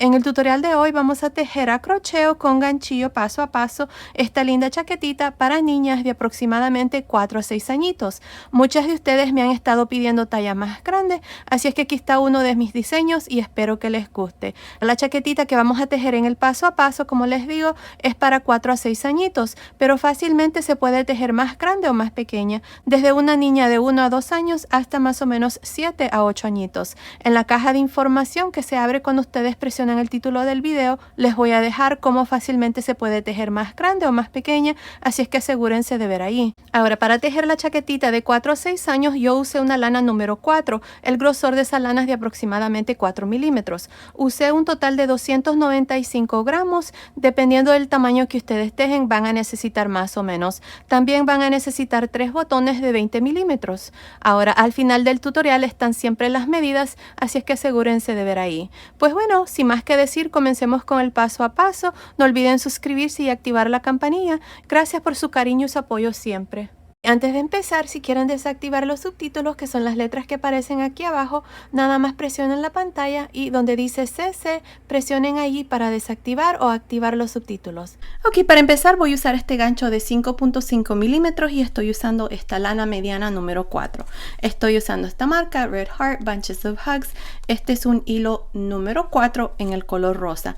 En el tutorial de hoy vamos a tejer a crochet con ganchillo paso a paso esta linda chaquetita para niñas de aproximadamente 4 a 6 añitos. Muchas de ustedes me han estado pidiendo talla más grande, así es que aquí está uno de mis diseños y espero que les guste. La chaquetita que vamos a tejer en el paso a paso, como les digo, es para 4 a 6 añitos, pero fácilmente se puede tejer más grande o más pequeña, desde una niña de 1 a 2 años hasta más o menos 7 a 8 añitos. En la caja de información que se abre cuando ustedes presionan el título del video, les voy a dejar cómo fácilmente se puede tejer más grande o más pequeña, así es que asegúrense de ver ahí. Ahora, para tejer la chaquetita de 4 a 6 años, yo usé una lana número 4, el grosor de esa lana es de aproximadamente 4 milímetros. Usé un total de 295 gramos, dependiendo del tamaño que ustedes tejen, van a necesitar más o menos. También van a necesitar 3 botones de 20 milímetros. Ahora, al final del tutorial están siempre las medidas, así es que asegúrense de ver ahí. Pues bueno, sin más que decir, comencemos con el paso a paso. No olviden suscribirse y activar la campanilla. Gracias por su cariño y su apoyo siempre. Antes de empezar, si quieren desactivar los subtítulos, que son las letras que aparecen aquí abajo, nada más presionen la pantalla y donde dice CC, presionen allí para desactivar o activar los subtítulos. Ok, para empezar voy a usar este gancho de 5.5 milímetros y estoy usando esta lana mediana número 4. Estoy usando esta marca, Red Heart Bunches of Hugs. Este es un hilo número 4 en el color rosa.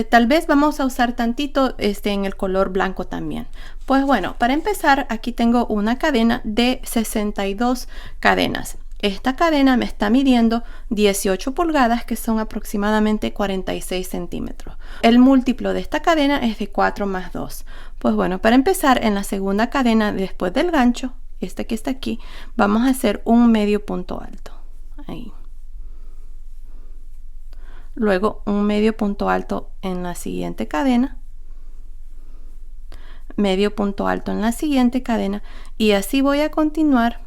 Tal vez vamos a usar tantito en el color blanco también. Pues bueno, para empezar, aquí tengo una cadena de 62 cadenas. Esta cadena me está midiendo 18 pulgadas, que son aproximadamente 46 centímetros. El múltiplo de esta cadena es de 4 más 2. Pues bueno, para empezar, en la segunda cadena después del gancho, este que está aquí, vamos a hacer un medio punto alto. Ahí. Luego un medio punto alto en la siguiente cadena. Medio punto alto en la siguiente cadena y así voy a continuar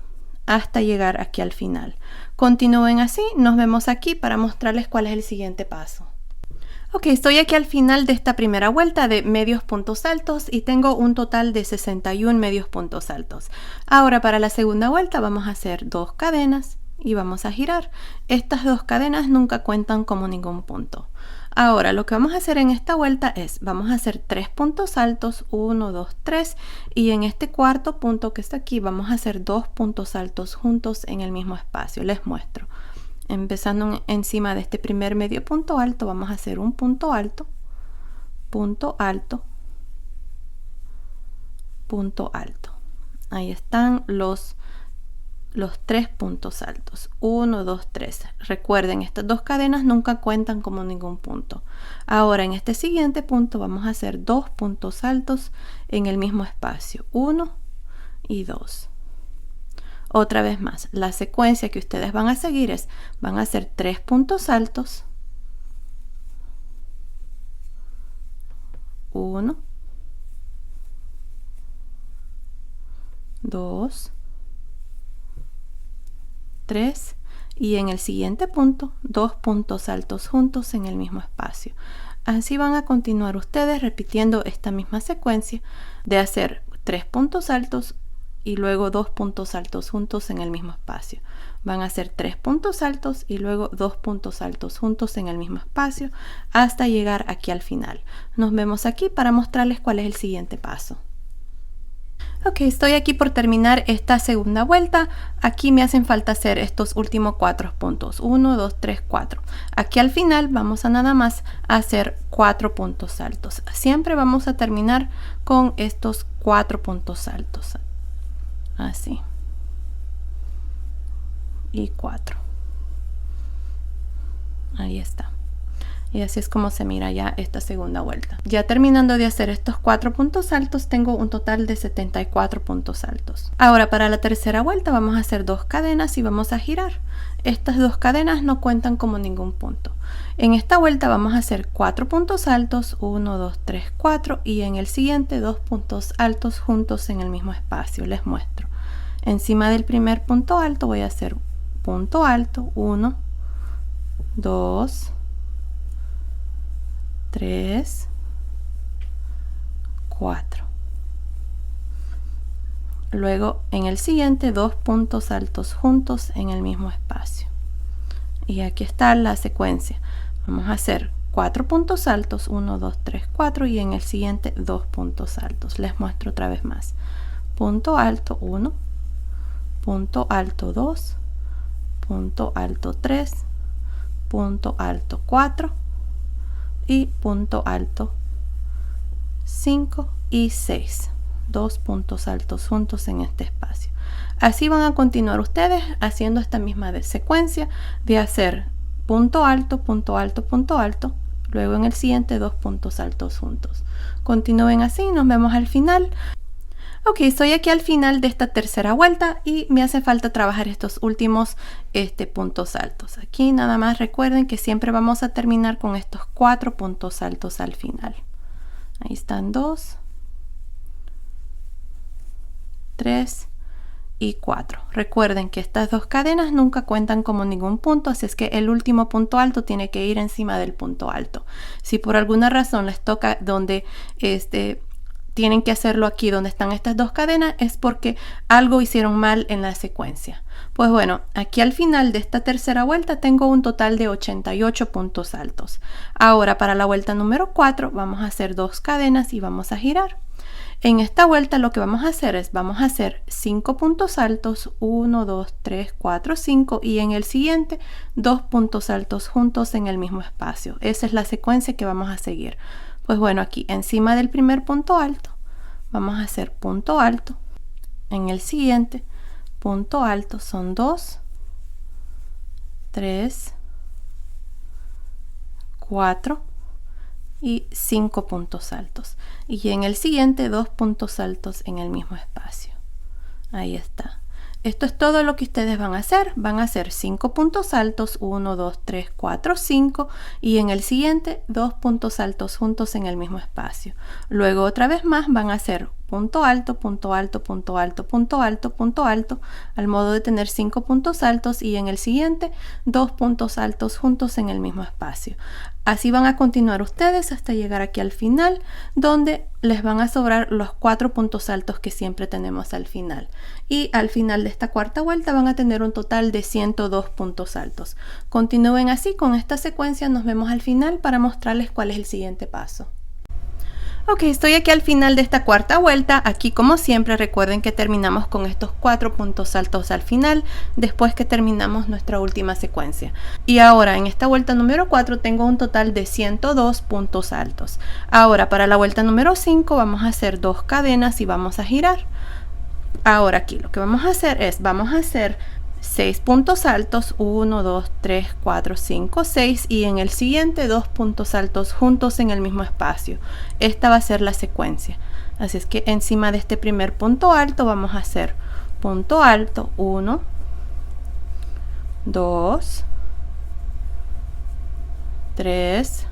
hasta llegar aquí al final. Continúen así, nos vemos aquí para mostrarles cuál es el siguiente paso. Ok, estoy aquí al final de esta primera vuelta de medios puntos altos y tengo un total de 61 medios puntos altos. Ahora para la segunda vuelta vamos a hacer 2 cadenas y vamos a girar. Estas 2 cadenas nunca cuentan como ningún punto. Ahora lo que vamos a hacer en esta vuelta es, vamos a hacer 3 puntos altos, 1, 2, 3, y en este cuarto punto que está aquí vamos a hacer 2 puntos altos juntos en el mismo espacio. Les muestro. Empezando encima de este primer medio punto alto, vamos a hacer un punto alto, punto alto, punto alto. Ahí están los 3 puntos altos, 1, 2, 3. Recuerden, estas 2 cadenas nunca cuentan como ningún punto. Ahora en este siguiente punto vamos a hacer 2 puntos altos en el mismo espacio, 1 y 2. Otra vez más, la secuencia que ustedes van a seguir es, van a hacer 3 puntos altos, 1, 2, 3 y en el siguiente punto 2 puntos altos juntos en el mismo espacio. Así van a continuar ustedes repitiendo esta misma secuencia de hacer 3 puntos altos y luego 2 puntos altos juntos en el mismo espacio. Van a hacer 3 puntos altos y luego 2 puntos altos juntos en el mismo espacio hasta llegar aquí al final. Nos vemos aquí para mostrarles cuál es el siguiente paso. Ok, estoy aquí por terminar esta segunda vuelta. Aquí me hacen falta hacer estos últimos 4 puntos. 1, 2, 3, 4. Aquí al final vamos a nada más hacer 4 puntos altos. Siempre vamos a terminar con estos 4 puntos altos. Así. Y 4. Ahí está. Y así es como se mira ya esta segunda vuelta. Ya terminando de hacer estos 4 puntos altos, tengo un total de 74 puntos altos. Ahora para la tercera vuelta vamos a hacer 2 cadenas y vamos a girar. Estas 2 cadenas no cuentan como ningún punto. En esta vuelta vamos a hacer 4 puntos altos, 1, 2, 3, 4 y en el siguiente 2 puntos altos juntos en el mismo espacio. Les muestro. Encima del primer punto alto voy a hacer punto alto, 1, 2, 3, 4. Luego en el siguiente 2 puntos altos juntos en el mismo espacio. Y aquí está la secuencia. Vamos a hacer 4 puntos altos, 1, 2, 3, 4, y en el siguiente 2 puntos altos. Les muestro otra vez más. Punto alto 1, punto alto 2, punto alto 3, punto alto 4 y punto alto 5 y 6. 2 puntos altos juntos en este espacio. Así van a continuar ustedes haciendo esta misma secuencia de hacer punto alto, punto alto, punto alto, luego en el siguiente 2 puntos altos juntos. Continúen así, nos vemos al final. Ok, estoy aquí al final de esta tercera vuelta y me hace falta trabajar estos últimos puntos altos. Aquí nada más recuerden que siempre vamos a terminar con estos 4 puntos altos al final. Ahí están 2, 3 y 4. Recuerden que estas dos cadenas nunca cuentan como ningún punto, así es que el último punto alto tiene que ir encima del punto alto. Si por alguna razón les toca donde tienen que hacerlo aquí donde están estas dos cadenas, es porque algo hicieron mal en la secuencia. Pues bueno, aquí al final de esta tercera vuelta tengo un total de 88 puntos altos. Ahora para la vuelta número 4 vamos a hacer 2 cadenas y vamos a girar. En esta vuelta lo que vamos a hacer es, vamos a hacer 5 puntos altos, 1, 2, 3, 4, 5, y en el siguiente 2 puntos altos juntos en el mismo espacio. Esa es la secuencia que vamos a seguir. Pues bueno, aquí encima del primer punto alto vamos a hacer punto alto. En el siguiente punto alto son 2, 3, 4 y 5 puntos altos, y en el siguiente 2 puntos altos en el mismo espacio. Ahí está. Esto es todo lo que ustedes van a hacer. Van a hacer 5 puntos altos, 1, 2, 3, 4, 5, y en el siguiente 2 puntos altos juntos en el mismo espacio. Luego otra vez más van a hacer punto alto, punto alto, punto alto, punto alto, punto alto, al modo de tener 5 puntos altos, y en el siguiente 2 puntos altos juntos en el mismo espacio. Así van a continuar ustedes hasta llegar aquí al final, donde les van a sobrar los 4 puntos altos que siempre tenemos al final. Y al final de esta cuarta vuelta van a tener un total de 102 puntos altos. Continúen así con esta secuencia, nos vemos al final para mostrarles cuál es el siguiente paso. Ok, estoy aquí al final de esta cuarta vuelta. Aquí, como siempre, recuerden que terminamos con estos 4 puntos altos al final, después que terminamos nuestra última secuencia. Y ahora, en esta vuelta número 4, tengo un total de 102 puntos altos. Ahora, para la vuelta número 5, vamos a hacer 2 cadenas y vamos a girar. Ahora aquí, lo que vamos a hacer es, vamos a hacer 6 puntos altos, 1, 2, 3, 4, 5, 6, y en el siguiente 2 puntos altos juntos en el mismo espacio. Esta va a ser la secuencia. Así es que encima de este primer punto alto vamos a hacer punto alto, 1, 2, 3,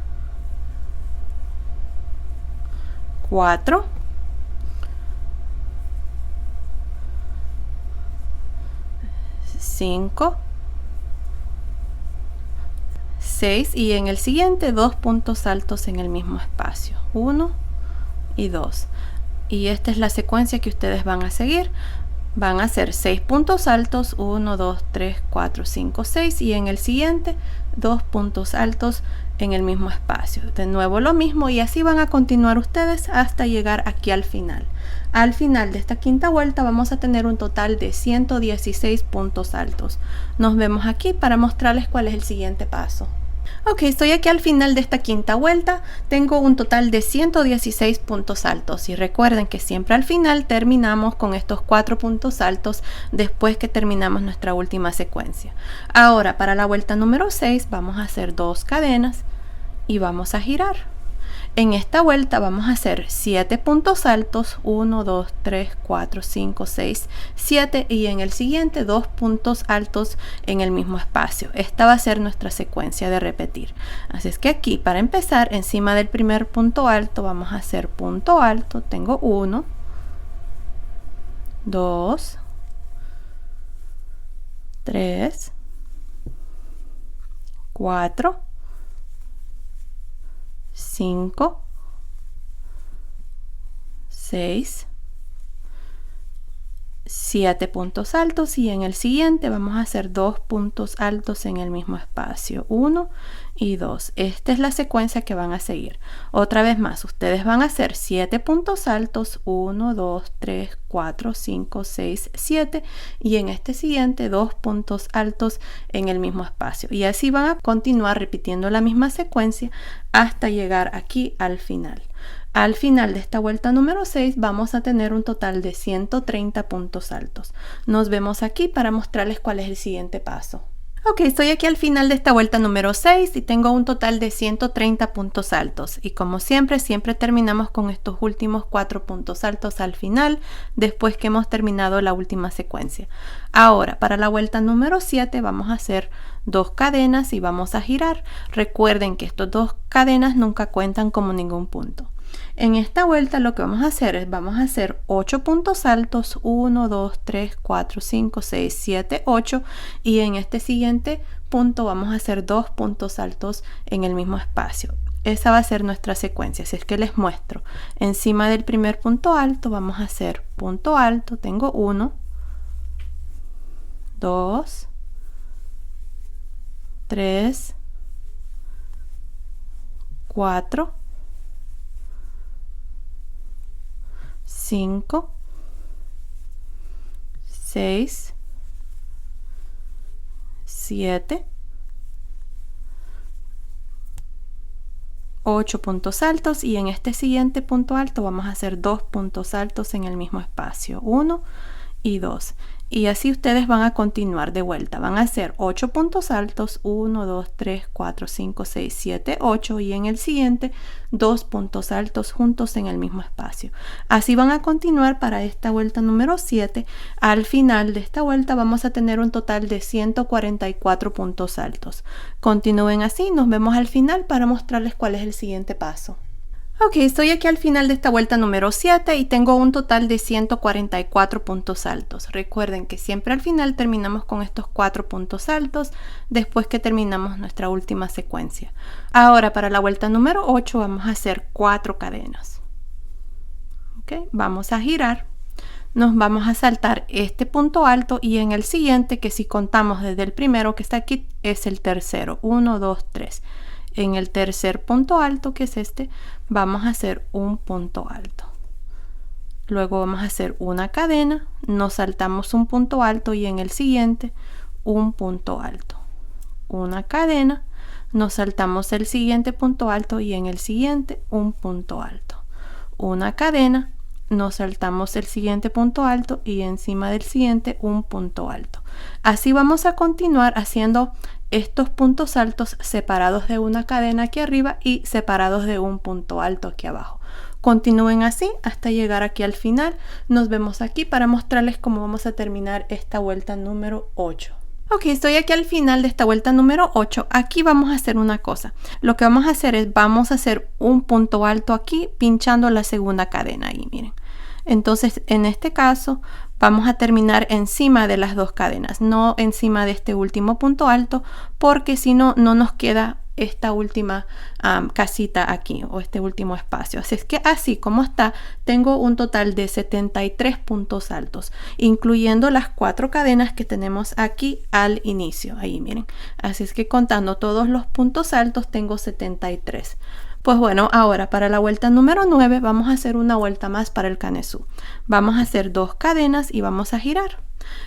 4, 5, 6, y en el siguiente 2 puntos altos en el mismo espacio, 1 y 2. Y esta es la secuencia que ustedes van a seguir. Van a hacer 6 puntos altos, 1, 2, 3, 4, 5, 6, y en el siguiente 2 puntos altos en el mismo espacio. De nuevo lo mismo, y así van a continuar ustedes hasta llegar aquí al final. Al final de esta quinta vuelta vamos a tener un total de 116 puntos altos. Nos vemos aquí para mostrarles cuál es el siguiente paso. Ok, estoy aquí al final de esta quinta vuelta. Tengo un total de 116 puntos altos, y recuerden que siempre al final terminamos con estos 4 puntos altos después que terminamos nuestra última secuencia. Ahora para la vuelta número 6 vamos a hacer 2 cadenas y vamos a girar. En esta vuelta vamos a hacer 7 puntos altos, 1, 2, 3, 4, 5, 6, 7, y en el siguiente 2 puntos altos en el mismo espacio. Esta va a ser nuestra secuencia de repetir. Así es que aquí, para empezar, encima del primer punto alto vamos a hacer punto alto. Tengo 1, 2, 3, 4, 5, 6, 7 puntos altos y en el siguiente vamos a hacer 2 puntos altos en el mismo espacio, 1 y 2. Esta es la secuencia que van a seguir. Otra vez más, ustedes van a hacer 7 puntos altos, 1, 2, 3, 4, 5, 6, 7 y en este siguiente 2 puntos altos en el mismo espacio. Y así van a continuar repitiendo la misma secuencia hasta llegar aquí al final. Al final de esta vuelta número 6 vamos a tener un total de 130 puntos altos. Nos vemos aquí para mostrarles cuál es el siguiente paso. Ok, estoy aquí al final de esta vuelta número 6 y tengo un total de 130 puntos altos. Y como siempre terminamos con estos últimos 4 puntos altos al final, después que hemos terminado la última secuencia. Ahora, para la vuelta número 7 vamos a hacer 2 cadenas y vamos a girar. Recuerden que estas 2 cadenas nunca cuentan como ningún punto. En esta vuelta lo que vamos a hacer es, vamos a hacer 8 puntos altos, 1, 2, 3, 4, 5, 6, 7, 8 y en este siguiente punto vamos a hacer 2 puntos altos en el mismo espacio. Esa va a ser nuestra secuencia, así es que les muestro. Encima del primer punto alto vamos a hacer punto alto, tengo 1, 2, 3, 4, 5, 6, 7, 8 puntos altos y en este siguiente punto alto vamos a hacer 2 puntos altos en el mismo espacio, 1 y 2. Y así ustedes van a continuar de vuelta. Van a hacer 8 puntos altos, 1, 2, 3, 4, 5, 6, 7, 8 y en el siguiente 2 puntos altos juntos en el mismo espacio. Así van a continuar para esta vuelta número 7. Al final de esta vuelta vamos a tener un total de 144 puntos altos. Continúen así, nos vemos al final para mostrarles cuál es el siguiente paso. Ok, estoy aquí al final de esta vuelta número 7 y tengo un total de 144 puntos altos. Recuerden que siempre al final terminamos con estos 4 puntos altos después que terminamos nuestra última secuencia. Ahora para la vuelta número 8 vamos a hacer 4 cadenas. Ok, vamos a girar. Nos vamos a saltar este punto alto y en el siguiente, que si contamos desde el primero que está aquí, es el tercero. 1, 2, 3. En el tercer punto alto, que es este, vamos a hacer un punto alto. Luego vamos a hacer una cadena, nos saltamos un punto alto y en el siguiente un punto alto. Una cadena, nos saltamos el siguiente punto alto y en el siguiente un punto alto. Una cadena, nos saltamos el siguiente punto alto y encima del siguiente un punto alto. Así vamos a continuar haciendo estos puntos altos separados de una cadena aquí arriba y separados de un punto alto aquí abajo. Continúen así hasta llegar aquí al final. Nos vemos aquí para mostrarles cómo vamos a terminar esta vuelta número 8. Ok, estoy aquí al final de esta vuelta número 8. Aquí vamos a hacer una cosa. Lo que vamos a hacer es, vamos a hacer un punto alto aquí pinchando la segunda cadena ahí, miren. Entonces, en este caso, vamos a terminar encima de las 2 cadenas, no encima de este último punto alto, porque si no, no nos queda esta última casita aquí o este último espacio. Así es que así como está, tengo un total de 73 puntos altos, incluyendo las 4 cadenas que tenemos aquí al inicio. Ahí miren. Así es que contando todos los puntos altos, tengo 73. Pues bueno, ahora para la vuelta número 9 vamos a hacer una vuelta más para el canesú. Vamos a hacer 2 cadenas y vamos a girar.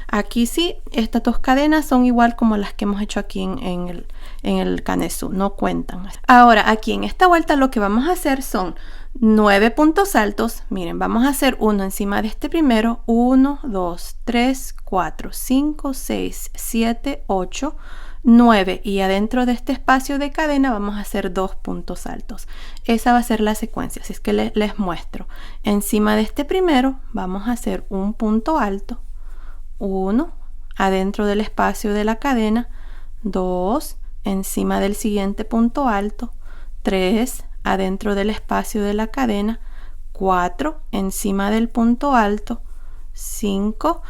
Aquí sí, estas 2 cadenas son igual como las que hemos hecho aquí en el canesú, no cuentan. Ahora aquí en esta vuelta lo que vamos a hacer son 9 puntos altos. Miren, vamos a hacer uno encima de este primero. 1, 2, 3, 4, 5, 6, 7, 8, 9 y adentro de este espacio de cadena vamos a hacer 2 puntos altos. Esa va a ser la secuencia, así es que les muestro. Encima de este primero vamos a hacer un punto alto, 1 adentro del espacio de la cadena, 2 encima del siguiente punto alto, 3 adentro del espacio de la cadena, 4 encima del punto alto, 5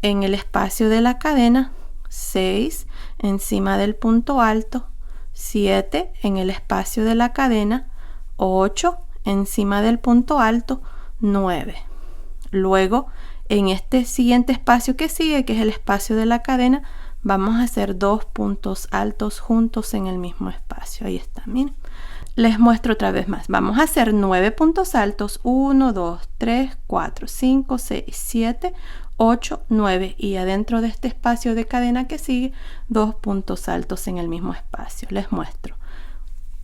en el espacio de la cadena, 6 encima del punto alto, 7 en el espacio de la cadena, 8 encima del punto alto, 9. Luego En este siguiente espacio que sigue, que es el espacio de la cadena, vamos a hacer 2 puntos altos juntos en el mismo espacio. Ahí está, miren. Les muestro otra vez más. Vamos a hacer 9 puntos altos. 1, 2, 3, 4, 5, 6, 7, 8, 9. Y adentro de este espacio de cadena que sigue, 2 puntos altos en el mismo espacio. Les muestro.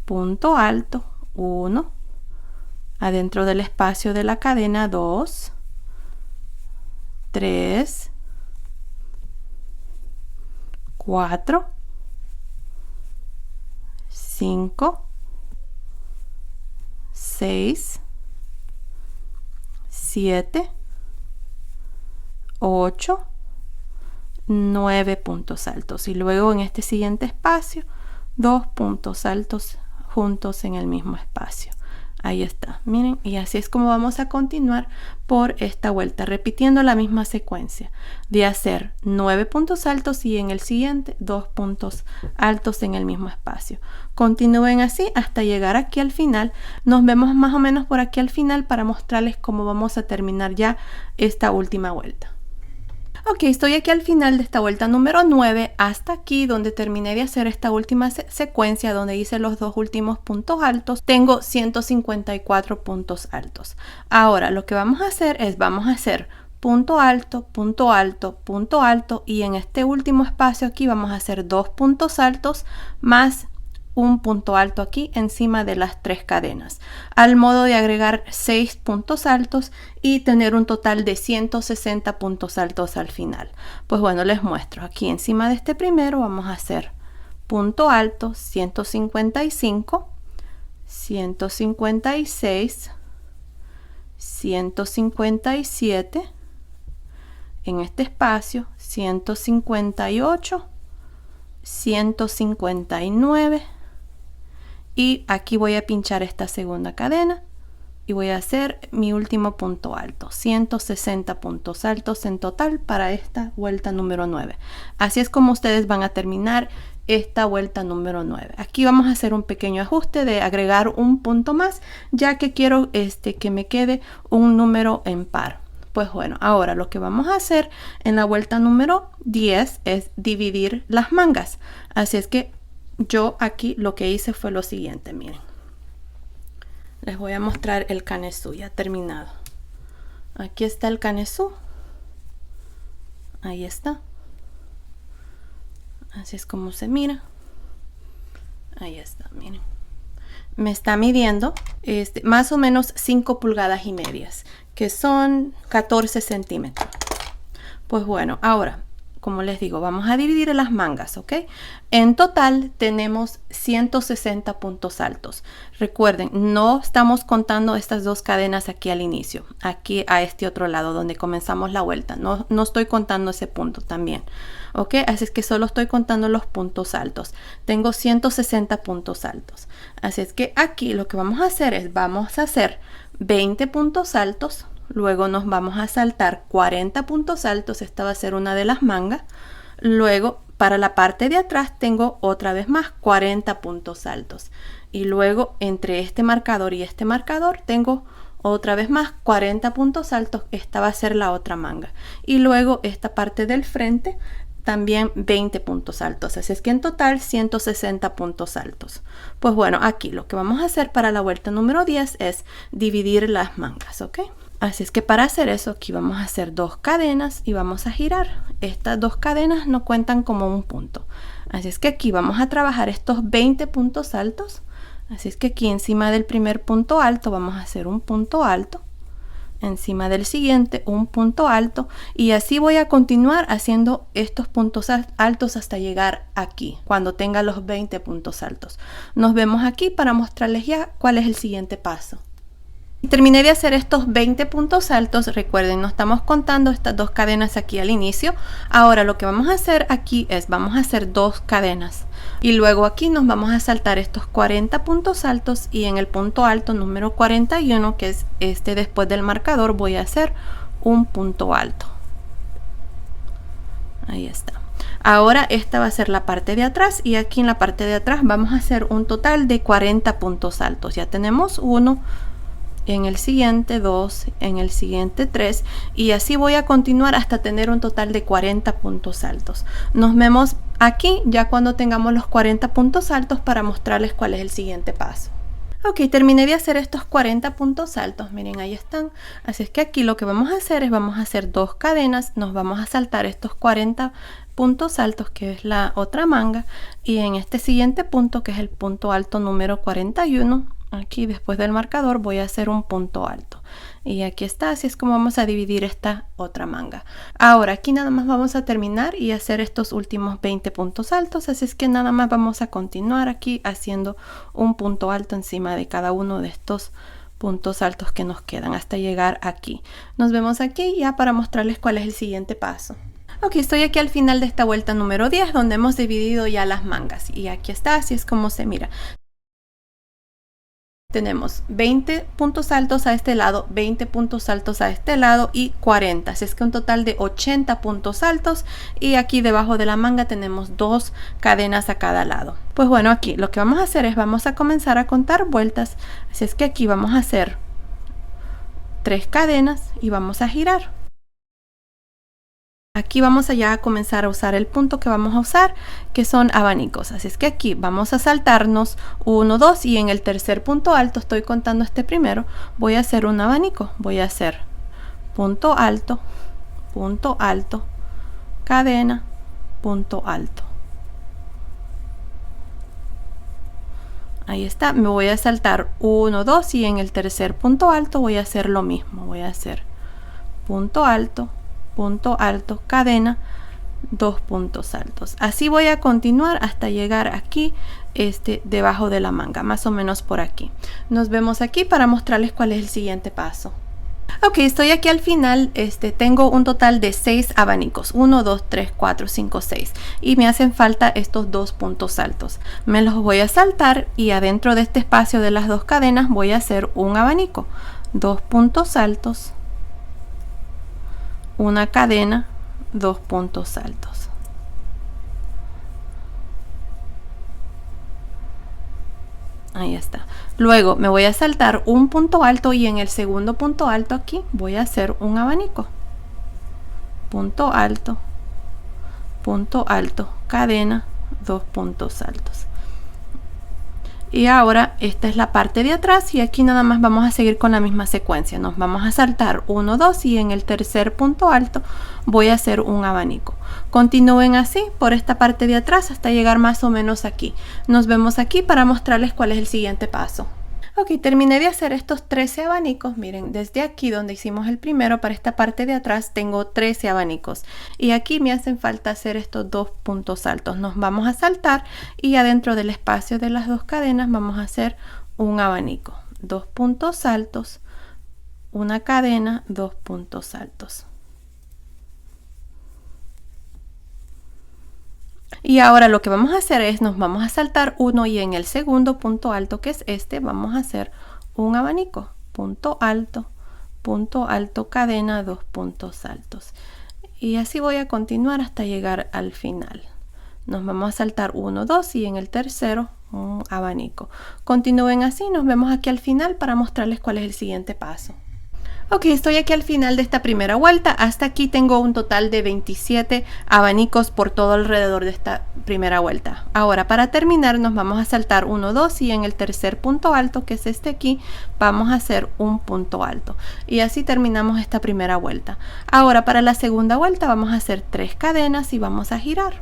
Punto alto, 1. Adentro del espacio de la cadena, 2, 3, 4, 5, 6, 7, 8, 9 puntos altos. Y luego en este siguiente espacio, 2 puntos altos juntos en el mismo espacio. Ahí está, miren, y así es como vamos a continuar por esta vuelta, repitiendo la misma secuencia de hacer 9 puntos altos y en el siguiente 2 puntos altos en el mismo espacio. Continúen así hasta llegar aquí al final. Nos vemos más o menos por aquí al final para mostrarles cómo vamos a terminar ya esta última vuelta. Ok, estoy aquí al final de esta vuelta número 9, hasta aquí donde terminé de hacer esta última secuencia donde hice los 2 últimos puntos altos. Tengo 154 puntos altos. Ahora lo que vamos a hacer es, vamos a hacer punto alto, punto alto, punto alto, y en este último espacio aquí vamos a hacer 2 puntos altos más un punto alto aquí encima de las 3 cadenas, al modo de agregar 6 puntos altos y tener un total de 160 puntos altos al final. Pues bueno, les muestro. Aquí encima de este primero vamos a hacer punto alto, 155, 156, 157, en este espacio 158, 159, y aquí voy a pinchar esta segunda cadena y voy a hacer mi último punto alto. 160 puntos altos en total para esta vuelta número 9. Así es como ustedes van a terminar esta vuelta número 9. Aquí vamos a hacer un pequeño ajuste de agregar un punto más, ya que quiero que me quede un número en par. Pues bueno, ahora lo que vamos a hacer en la vuelta número 10 es dividir las mangas. Así es que yo aquí lo que hice fue lo siguiente, miren. Les voy a mostrar el canesú ya terminado. Aquí está el canesú. Ahí está. Así es como se mira. Ahí está, miren. Me está midiendo más o menos 5 pulgadas y medias, que son 14 centímetros. Pues bueno, ahora, como les digo, vamos a dividir las mangas, ¿ok? En total tenemos 160 puntos altos. Recuerden, no estamos contando estas 2 cadenas aquí al inicio, aquí a este otro lado donde comenzamos la vuelta. No estoy contando ese punto también, ¿ok? Así es que solo estoy contando los puntos altos. Tengo 160 puntos altos. Así es que aquí lo que vamos a hacer es, vamos a hacer 20 puntos altos. Luego nos vamos a saltar 40 puntos altos, esta va a ser una de las mangas. Luego para la parte de atrás tengo otra vez más 40 puntos altos. Y luego entre este marcador y este marcador tengo otra vez más 40 puntos altos, esta va a ser la otra manga. Y luego esta parte del frente también 20 puntos altos, así es que en total 160 puntos altos. Pues bueno, aquí lo que vamos a hacer para la vuelta número 10 es dividir las mangas, ¿ok? Así es que para hacer eso aquí vamos a hacer 2 cadenas y vamos a girar. Estas 2 cadenas no cuentan como un punto. Así es que aquí vamos a trabajar estos 20 puntos altos. Así es que aquí encima del primer punto alto vamos a hacer un punto alto. Encima del siguiente un punto alto. Y así voy a continuar haciendo estos puntos altos hasta llegar aquí, cuando tenga los 20 puntos altos. Nos vemos aquí para mostrarles ya cuál es el siguiente paso. Terminé de hacer estos 20 puntos altos. Recuerden, no estamos contando estas 2 cadenas aquí al inicio. Ahora lo que vamos a hacer aquí es, vamos a hacer 2 cadenas. Y luego aquí nos vamos a saltar estos 40 puntos altos. Y en el punto alto número 41, que es este después del marcador, voy a hacer un punto alto. Ahí está. Ahora esta va a ser la parte de atrás. Y aquí en la parte de atrás vamos a hacer un total de 40 puntos altos. Ya tenemos 1, en el siguiente 2, en el siguiente 3 y así voy a continuar hasta tener un total de 40 puntos altos. Nos vemos aquí ya cuando tengamos los 40 puntos altos para mostrarles cuál es el siguiente paso. Ok, terminé de hacer estos 40 puntos altos, miren ahí están. Así es que aquí lo que vamos a hacer es vamos a hacer 2 cadenas, nos vamos a saltar estos 40 puntos altos que es la otra manga y en este siguiente punto que es el punto alto número 41, aquí después del marcador voy a hacer un punto alto y aquí está, así es como vamos a dividir esta otra manga. Ahora aquí nada más vamos a terminar y hacer estos últimos 20 puntos altos, así es que nada más vamos a continuar aquí haciendo un punto alto encima de cada uno de estos puntos altos que nos quedan hasta llegar aquí. Nos vemos aquí ya para mostrarles cuál es el siguiente paso. Ok, estoy aquí al final de esta vuelta número 10 donde hemos dividido ya las mangas y aquí está, así es como se mira. Tenemos 20 puntos altos a este lado, 20 puntos altos a este lado y 40. Así es que un total de 80 puntos altos y aquí debajo de la manga tenemos 2 cadenas a cada lado. Pues bueno, aquí lo que vamos a hacer es vamos a comenzar a contar vueltas. Así es que aquí vamos a hacer 3 cadenas y vamos a girar. Aquí vamos allá a comenzar a usar el punto que vamos a usar, que son abanicos. Así es que aquí vamos a saltarnos 1, 2 y en el tercer punto alto, estoy contando este primero, voy a hacer un abanico. Voy a hacer punto alto, cadena, punto alto. Ahí está, me voy a saltar 1, 2 y en el tercer punto alto voy a hacer lo mismo. Voy a hacer punto alto, cadena, 2 puntos altos. Así voy a continuar hasta llegar aquí debajo de la manga, más o menos por aquí. Nos vemos aquí para mostrarles cuál es el siguiente paso. Ok, estoy aquí al final, tengo un total de 6 abanicos, 1, 2, 3, 4, 5, 6 y me hacen falta estos 2 puntos altos. Me los voy a saltar y adentro de este espacio de las 2 cadenas voy a hacer un abanico, 2 puntos altos, una cadena, 2 puntos altos. Ahí está. Luego me voy a saltar un punto alto y en el segundo punto alto aquí voy a hacer un abanico. Punto alto, cadena, 2 puntos altos. Y ahora esta es la parte de atrás y aquí nada más vamos a seguir con la misma secuencia. Nos vamos a saltar 1, 2 y en el tercer punto alto voy a hacer un abanico. Continúen así por esta parte de atrás hasta llegar más o menos aquí. Nos vemos aquí para mostrarles cuál es el siguiente paso. Ok, terminé de hacer estos 13 abanicos. Miren, desde aquí donde hicimos el primero para esta parte de atrás tengo 13 abanicos. Y aquí me hacen falta hacer estos 2 puntos altos. Nos vamos a saltar y adentro del espacio de las 2 cadenas vamos a hacer un abanico. 2 puntos altos, una cadena, 2 puntos altos. Y ahora lo que vamos a hacer es nos vamos a saltar uno y en el segundo punto alto que es vamos a hacer un abanico, punto alto, cadena, 2 puntos altos y así voy a continuar hasta llegar al final. Nos vamos a saltar 1, 2 y en el tercero un abanico. Continúen así, nos vemos aquí al final para mostrarles cuál es el siguiente paso. Ok, estoy aquí al final de esta primera vuelta. Hasta aquí tengo un total de 27 abanicos por todo alrededor de esta primera vuelta. Ahora para terminar nos vamos a saltar 1, 2 y en el tercer punto alto que es este aquí vamos a hacer un punto alto. Y así terminamos esta primera vuelta. Ahora para la segunda vuelta vamos a hacer 3 cadenas y vamos a girar.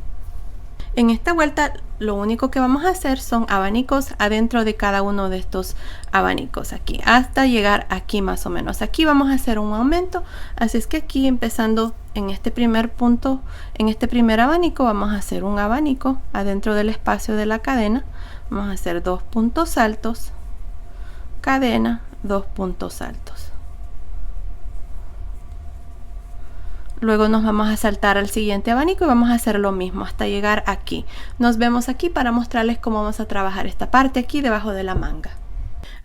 En esta vuelta lo único que vamos a hacer son abanicos adentro de cada uno de estos abanicos aquí hasta llegar aquí más o menos. Aquí vamos a hacer un aumento, así es que aquí empezando en este primer punto, en este primer abanico vamos a hacer un abanico adentro del espacio de la cadena. Vamos a hacer 2 puntos altos, cadena, 2 puntos altos. Luego nos vamos a saltar al siguiente abanico y vamos a hacer lo mismo hasta llegar aquí. Nos vemos aquí para mostrarles cómo vamos a trabajar esta parte aquí debajo de la manga.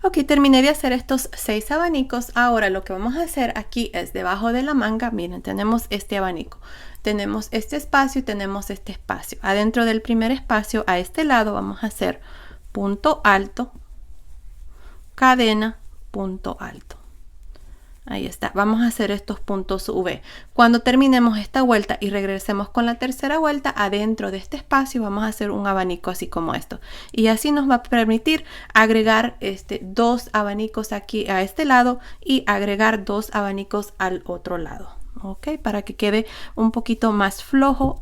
Ok, terminé de hacer estos 6 abanicos. Ahora lo que vamos a hacer aquí es debajo de la manga. Miren, tenemos este abanico. Tenemos este espacio y tenemos este espacio. Adentro del primer espacio a este lado vamos a hacer punto alto, cadena, punto alto. Ahí está, vamos a hacer estos puntos V. Cuando terminemos esta vuelta y regresemos con la tercera vuelta, adentro de este espacio vamos a hacer un abanico así como esto. Y así nos va a permitir agregar dos abanicos aquí a este lado y agregar dos abanicos al otro lado. Ok, para que quede un poquito más flojo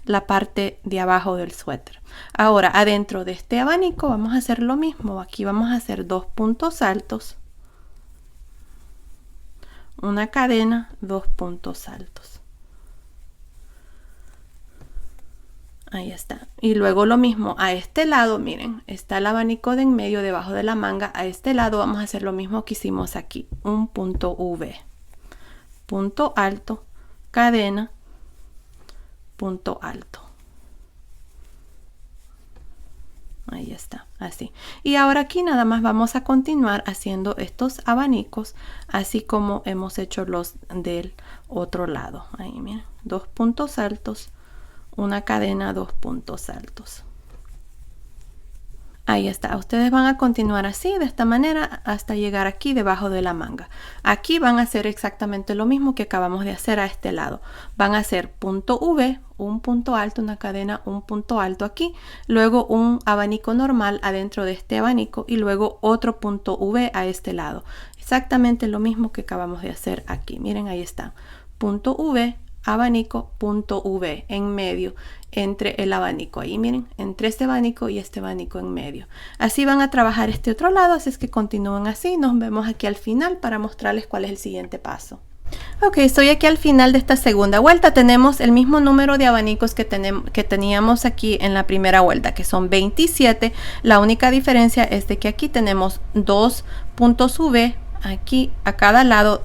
la parte de abajo del suéter. Ahora, adentro de este abanico vamos a hacer lo mismo. Aquí vamos a hacer dos puntos altos, una cadena, dos puntos altos. Ahí está. Y luego lo mismo a este lado, miren, está el abanico de en medio debajo de la manga. A este lado vamos a hacer lo mismo que hicimos aquí, un punto V. Punto alto, cadena, punto alto. Ahí está, así. Y ahora aquí nada más vamos a continuar haciendo estos abanicos, así como hemos hecho los del otro lado. Ahí miren, dos puntos altos, una cadena, dos puntos altos. Ahí está, ustedes van a continuar así, de esta manera, hasta llegar aquí debajo de la manga. Aquí van a hacer exactamente lo mismo que acabamos de hacer a este lado. Van a hacer punto V, un punto alto, una cadena, un punto alto aquí, luego un abanico normal adentro de este abanico y luego otro punto V a este lado. Exactamente lo mismo que acabamos de hacer aquí. Miren, ahí está, punto V, abanico, punto V en medio entre el abanico. Ahí miren, entre este abanico y este abanico en medio. Así van a trabajar este otro lado, así es que continúen así. Nos vemos aquí al final para mostrarles cuál es el siguiente paso. Ok, estoy aquí al final de esta segunda vuelta. Tenemos el mismo número de abanicos que teníamos aquí en la primera vuelta, que son 27. La única diferencia es de que aquí tenemos dos puntos V aquí a cada lado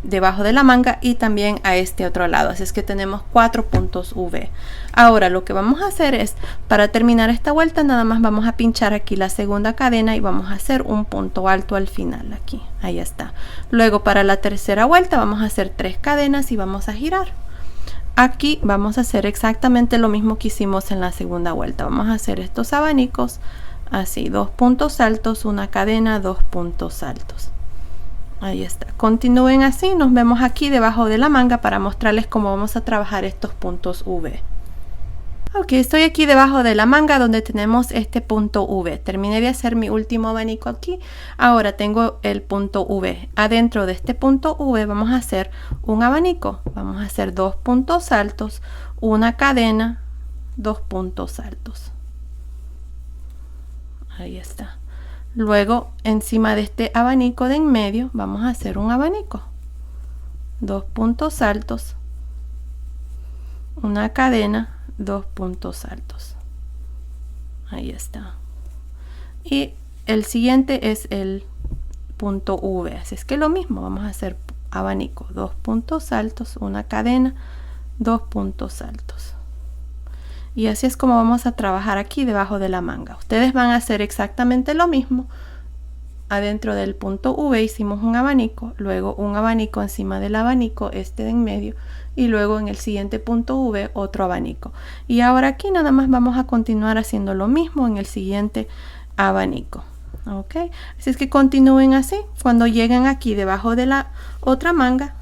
debajo de la manga y también a este otro lado, así es que tenemos 4 puntos V. Ahora lo que vamos a hacer es, para terminar esta vuelta, nada más vamos a pinchar aquí la segunda cadena y vamos a hacer un punto alto al final aquí, ahí está. Luego para la tercera vuelta vamos a hacer 3 cadenas y vamos a girar. Aquí vamos a hacer exactamente lo mismo que hicimos en la segunda vuelta. Vamos a hacer estos abanicos así, 2 puntos altos, una cadena, 2 puntos altos. Ahí está, continúen así. Nos vemos aquí debajo de la manga para mostrarles cómo vamos a trabajar estos puntos V. Ok, estoy aquí debajo de la manga donde tenemos este punto V. Terminé de hacer mi último abanico aquí. Ahora tengo el punto V. Adentro de este punto V vamos a hacer un abanico. Vamos a hacer 2 puntos altos, una cadena, 2 puntos altos. Ahí está. Luego, encima de este abanico de en medio, vamos a hacer un abanico. 2 puntos altos, una cadena, 2 puntos altos. Ahí está. Y el siguiente es el punto V. Así es que lo mismo, vamos a hacer abanico. 2 puntos altos, una cadena, 2 puntos altos. Y así es como vamos a trabajar aquí debajo de la manga. Ustedes van a hacer exactamente lo mismo. Adentro del punto V hicimos un abanico, luego un abanico encima del abanico, este de en medio, y luego en el siguiente punto V otro abanico. Y ahora aquí nada más vamos a continuar haciendo lo mismo en el siguiente abanico. Ok, así es que continúen así. Cuando lleguen aquí debajo de la otra manga,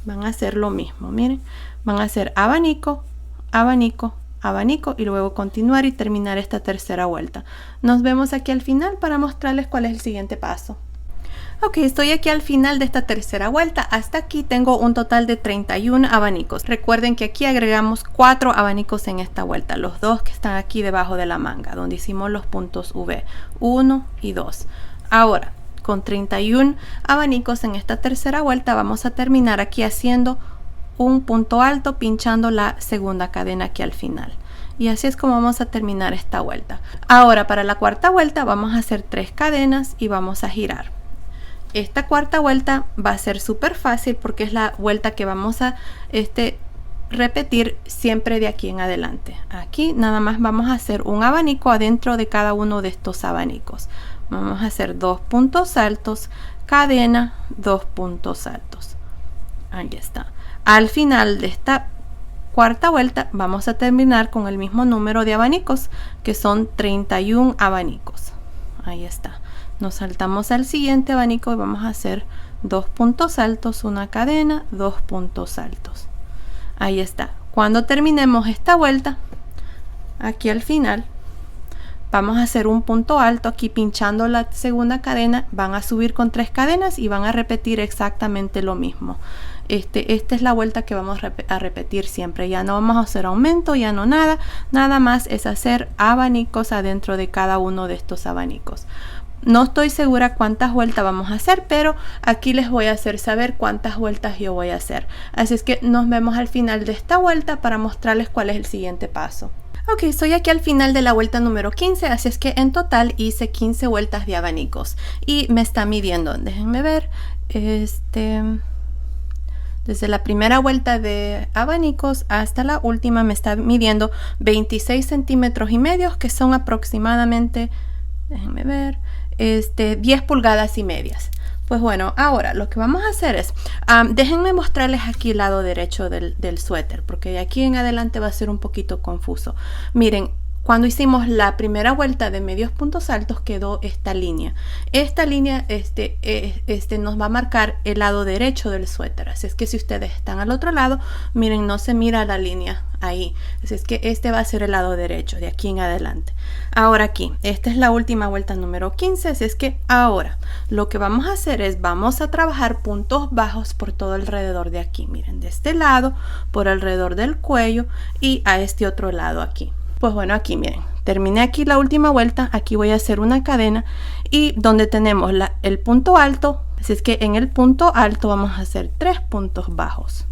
van a hacer lo mismo. Miren, van a hacer abanico, abanico, abanico y luego continuar y terminar esta tercera vuelta. Nos vemos aquí al final para mostrarles cuál es el siguiente paso. Ok, estoy aquí al final de esta tercera vuelta. Hasta aquí tengo un total de 31 abanicos. Recuerden que aquí agregamos 4 abanicos en esta vuelta, los dos que están aquí debajo de la manga, donde hicimos los puntos V, 1 y 2. Ahora, con 31 abanicos en esta tercera vuelta, vamos a terminar aquí haciendo un punto alto, pinchando la segunda cadena aquí al final. Y así es como vamos a terminar esta vuelta. Ahora para la cuarta vuelta vamos a hacer 3 cadenas y vamos a girar. Esta cuarta vuelta va a ser súper fácil porque es la vuelta que vamos a repetir siempre de aquí en adelante. Aquí nada más vamos a hacer un abanico adentro de cada uno de estos abanicos. Vamos a hacer 2 puntos altos, cadena, 2 puntos altos. Ahí está. Al final de esta cuarta vuelta vamos a terminar con el mismo número de abanicos, que son 31 abanicos. Ahí está, Nos saltamos al siguiente abanico y vamos a hacer 2 puntos altos, una cadena, 2 puntos altos. Ahí está. Cuando terminemos esta vuelta, aquí al final, vamos a hacer un punto alto aquí pinchando la segunda cadena. Van a subir con 3 cadenas y van a repetir exactamente lo mismo. Esta es la vuelta que vamos a repetir siempre. Ya no vamos a hacer aumento, ya no nada más es hacer abanicos adentro de cada uno de estos abanicos. No estoy segura cuántas vueltas vamos a hacer, pero aquí les voy a hacer saber cuántas vueltas yo voy a hacer. Así es que nos vemos al final de esta vuelta para mostrarles cuál es el siguiente paso. Ok, estoy aquí al final de la vuelta número 15, así es que en total hice 15 vueltas de abanicos. Y me está midiendo, déjenme ver, desde la primera vuelta de abanicos hasta la última me está midiendo 26 centímetros y medio, que son aproximadamente, déjenme ver, 10 pulgadas y medias. Pues bueno, ahora lo que vamos a hacer es, déjenme mostrarles aquí el lado derecho del suéter, porque de aquí en adelante va a ser un poquito confuso. Miren, cuando hicimos la primera vuelta de medios puntos altos quedó esta línea. Esta línea nos va a marcar el lado derecho del suéter. Así es que si ustedes están al otro lado, miren, no se mira la línea ahí. Así es que este va a ser el lado derecho de aquí en adelante. Ahora aquí, esta es la última vuelta número 15. Así es que ahora lo que vamos a hacer es, vamos a trabajar puntos bajos por todo alrededor de aquí. Miren, de este lado, por alrededor del cuello y a este otro lado aquí. Pues bueno, aquí miren, terminé aquí la última vuelta, aquí voy a hacer una cadena y donde tenemos el punto alto, así es que en el punto alto vamos a hacer 3 puntos bajos.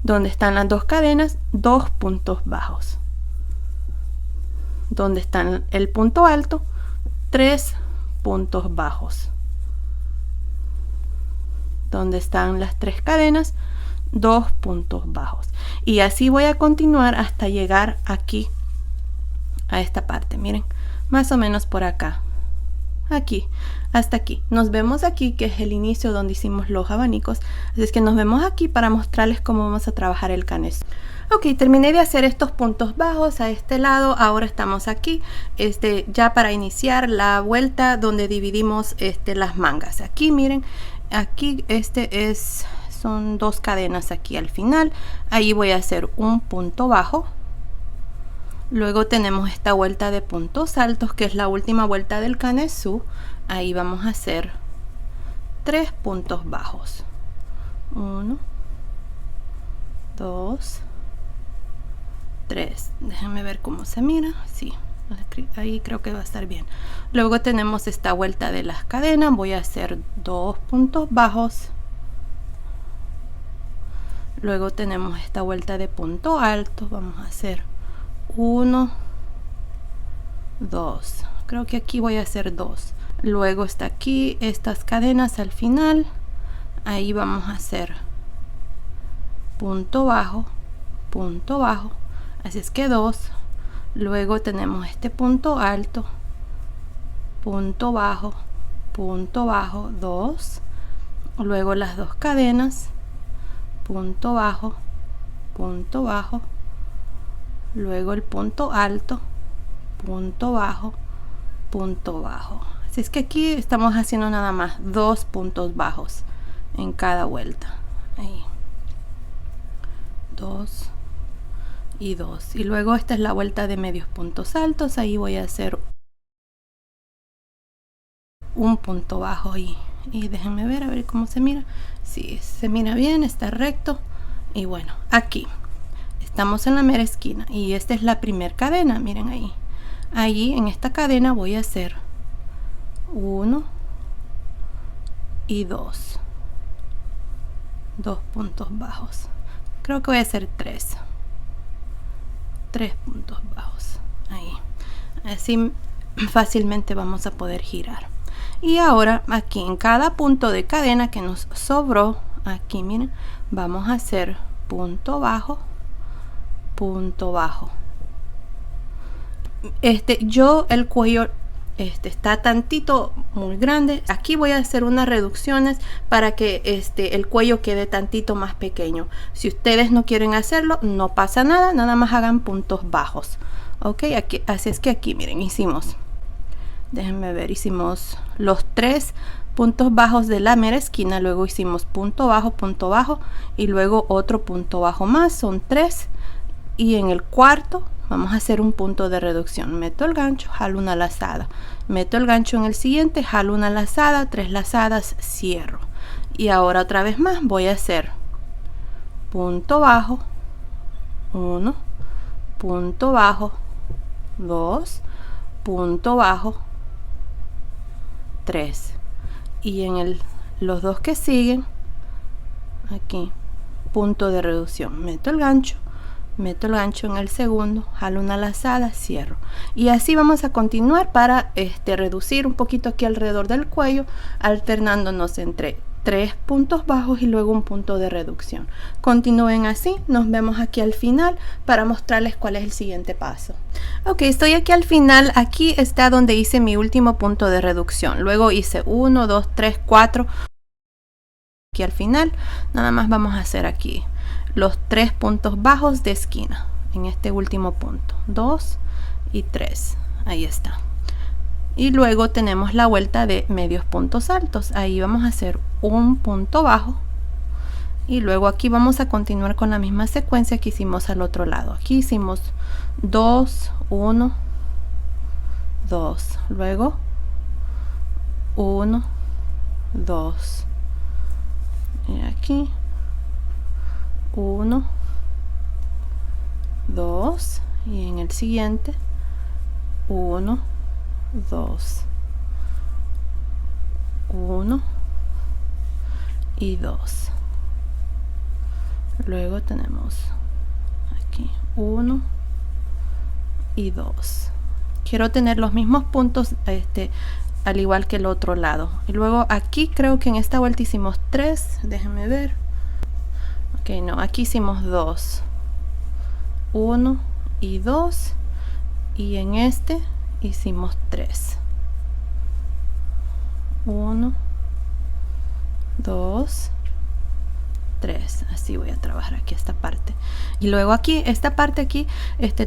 Donde están las 2 cadenas, 2 puntos bajos. Donde está el punto alto, 3 puntos bajos. Donde están las 3 cadenas, 2 puntos bajos, y así voy a continuar hasta llegar aquí a esta parte. Miren, más o menos por acá, aquí, hasta aquí. Nos vemos aquí, que es el inicio donde hicimos los abanicos, así es que nos vemos aquí para mostrarles cómo vamos a trabajar el canés. Ok, terminé de hacer estos puntos bajos a este lado. Ahora estamos aquí ya para iniciar la vuelta donde dividimos las mangas. Aquí miren, aquí son 2 cadenas aquí al final. Ahí voy a hacer un punto bajo. Luego tenemos esta vuelta de puntos altos, que es la última vuelta del canesú. Ahí vamos a hacer 3 puntos bajos. 1, 2, 3. Déjenme ver cómo se mira. Sí, ahí creo que va a estar bien. Luego tenemos esta vuelta de las cadenas. Voy a hacer 2 puntos bajos. Luego tenemos esta vuelta de punto alto. Vamos a hacer 1, 2. Creo que aquí voy a hacer 2. Luego está aquí estas cadenas al final. Ahí vamos a hacer punto bajo, punto bajo. Así es que 2. Luego tenemos este punto alto, punto bajo, 2. Luego las 2 cadenas, punto bajo, punto bajo. Luego el punto alto, punto bajo, punto bajo. Así es que aquí estamos haciendo nada más 2 puntos bajos en cada vuelta. Ahí. 2 y 2. Y luego esta es la vuelta de medios puntos altos. Ahí voy a hacer un punto bajo y déjenme ver a ver cómo se mira. Sí, se mira bien, está recto. Y bueno, aquí estamos en la mera esquina y esta es la primera cadena. Miren ahí. Ahí en esta cadena voy a hacer 1 y 2. 2 puntos bajos. Creo que voy a hacer 3 puntos bajos. Ahí. Así fácilmente vamos a poder girar. Y ahora aquí en cada punto de cadena que nos sobró, aquí miren, vamos a hacer punto bajo, punto bajo. Yo el cuello está tantito muy grande. Aquí voy a hacer unas reducciones para que el cuello quede tantito más pequeño. Si ustedes no quieren hacerlo, no pasa nada, nada más hagan puntos bajos. Ok, aquí, así es que aquí miren, hicimos, déjenme ver, hicimos los 3 puntos bajos de la mera esquina, luego hicimos punto bajo y luego otro punto bajo más, son 3, y en el cuarto vamos a hacer un punto de reducción. Meto el gancho, jalo una lazada, meto el gancho en el siguiente, jalo una lazada, 3 lazadas, cierro. Y ahora otra vez más voy a hacer punto bajo, 1, punto bajo, 2, punto bajo, 3, y en los dos que siguen aquí punto de reducción, meto el gancho en el segundo, jalo una lazada, cierro, y así vamos a continuar para reducir un poquito aquí alrededor del cuello, alternándonos entre 3 puntos bajos y luego un punto de reducción. Continúen así, nos vemos aquí al final para mostrarles cuál es el siguiente paso. Ok, estoy aquí al final, aquí está donde hice mi último punto de reducción, luego hice 1, 2, 3, 4, aquí al final nada más vamos a hacer aquí los 3 puntos bajos de esquina en este último punto, 2 y 3, ahí está. Y luego tenemos la vuelta de medios puntos altos, ahí vamos a hacer un punto bajo y luego aquí vamos a continuar con la misma secuencia que hicimos al otro lado. Aquí hicimos 2, 1, 2, luego 1, 2, y aquí 1, 2, y en el siguiente 1, 2, 1 y 2, luego tenemos aquí 1 y 2. Quiero tener los mismos puntos al igual que el otro lado, y luego aquí creo que en esta vuelta hicimos 3, déjenme ver, ok, no, aquí hicimos 2, 1 y 2, y en este hicimos 3, 1, 2, 3, así voy a trabajar aquí esta parte, y luego aquí esta parte aquí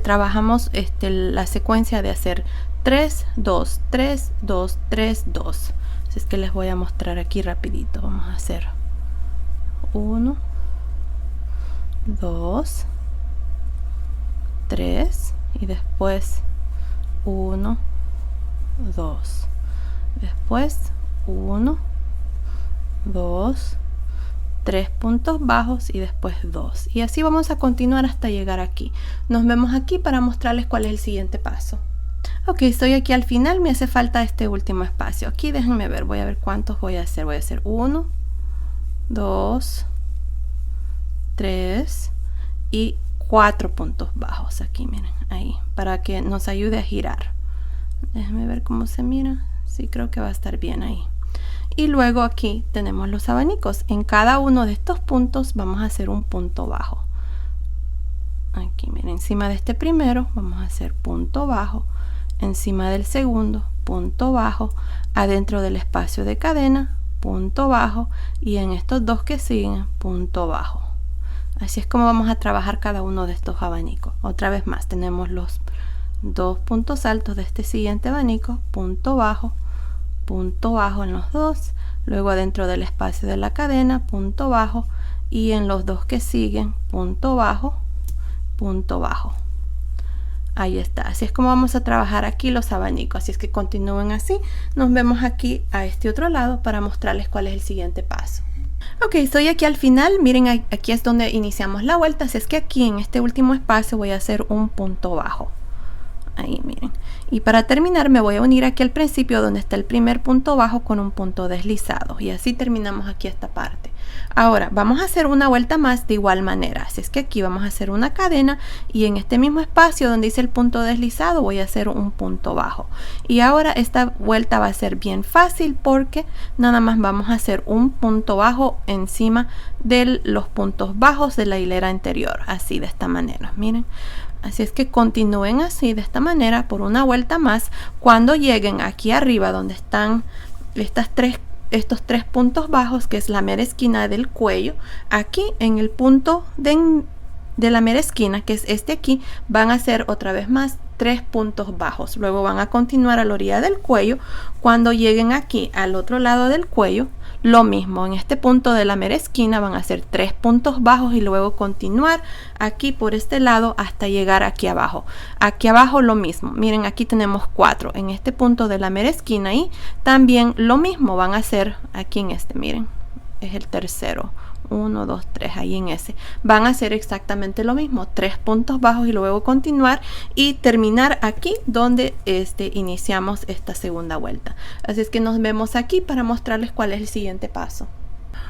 trabajamos la secuencia de hacer 3, 2, 3, 2, 3, 2, así es que les voy a mostrar aquí rapidito. Vamos a hacer 1, 2, 3 y después 1, 2, después 1, 2, 3 puntos bajos y después 2, y así vamos a continuar hasta llegar aquí. Nos vemos aquí para mostrarles cuál es el siguiente paso. Ok, estoy aquí al final, me hace falta este último espacio. Aquí déjenme ver, voy a ver cuántos voy a hacer. Voy a hacer 1, 2, 3 y 4 puntos bajos aquí, miren, ahí, para que nos ayude a girar. Déjenme ver cómo se mira. Sí, creo que va a estar bien ahí. Y luego aquí tenemos los abanicos. En cada uno de estos puntos vamos a hacer un punto bajo. Aquí, miren, encima de este primero vamos a hacer punto bajo, encima del segundo punto bajo, adentro del espacio de cadena punto bajo, y en estos dos que siguen punto bajo. Así es como vamos a trabajar cada uno de estos abanicos. Otra vez más, tenemos los 2 puntos altos de este siguiente abanico, punto bajo en los dos, luego adentro del espacio de la cadena punto bajo, y en los dos que siguen punto bajo. Ahí está, así es como vamos a trabajar aquí los abanicos, así es que continúen así. Nos vemos aquí a este otro lado para mostrarles cuál es el siguiente paso. Ok, estoy aquí al final, miren, aquí es donde iniciamos la vuelta, así es que aquí en este último espacio voy a hacer un punto bajo. Ahí, miren, y para terminar me voy a unir aquí al principio donde está el primer punto bajo con un punto deslizado, y así terminamos aquí esta parte. Ahora vamos a hacer una vuelta más de igual manera, así es que aquí vamos a hacer una cadena, y en este mismo espacio donde hice el punto deslizado voy a hacer un punto bajo. Y ahora esta vuelta va a ser bien fácil porque nada más vamos a hacer un punto bajo encima de los puntos bajos de la hilera anterior, así de esta manera, miren. Así es que continúen así de esta manera por una vuelta más. Cuando lleguen aquí arriba donde están estos 3 puntos bajos, que es la mera esquina del cuello, aquí en el punto de la mera esquina, que es este aquí, van a hacer otra vez más 3 puntos bajos. Luego van a continuar a la orilla del cuello. Cuando lleguen aquí al otro lado del cuello, lo mismo, en este punto de la mera esquina van a hacer 3 puntos bajos y luego continuar aquí por este lado hasta llegar aquí abajo. Aquí abajo lo mismo, miren, aquí tenemos 4 en este punto de la mera esquina y también lo mismo van a hacer aquí en este, miren, es el tercero. 1, 2, 3, ahí en ese van a hacer exactamente lo mismo, 3 puntos bajos y luego continuar y terminar aquí donde iniciamos esta segunda vuelta. Así es que nos vemos aquí para mostrarles cuál es el siguiente paso.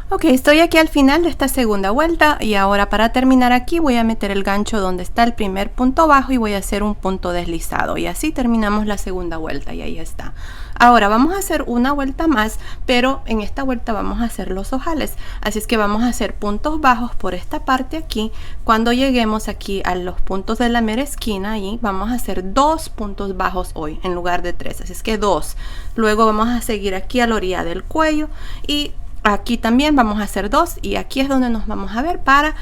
Ok, estoy aquí al final de esta segunda vuelta y ahora para terminar aquí voy a meter el gancho donde está el primer punto bajo y voy a hacer un punto deslizado y así terminamos la segunda vuelta y ahí está. Ahora vamos a hacer una vuelta más, pero en esta vuelta vamos a hacer los ojales, así es que vamos a hacer puntos bajos por esta parte aquí. Cuando lleguemos aquí a los puntos de la mera esquina, ahí vamos a hacer 2 puntos bajos hoy en lugar de 3, así es que 2. Luego vamos a seguir aquí a la orilla del cuello y aquí también vamos a hacer 2 y aquí es donde nos vamos a ver para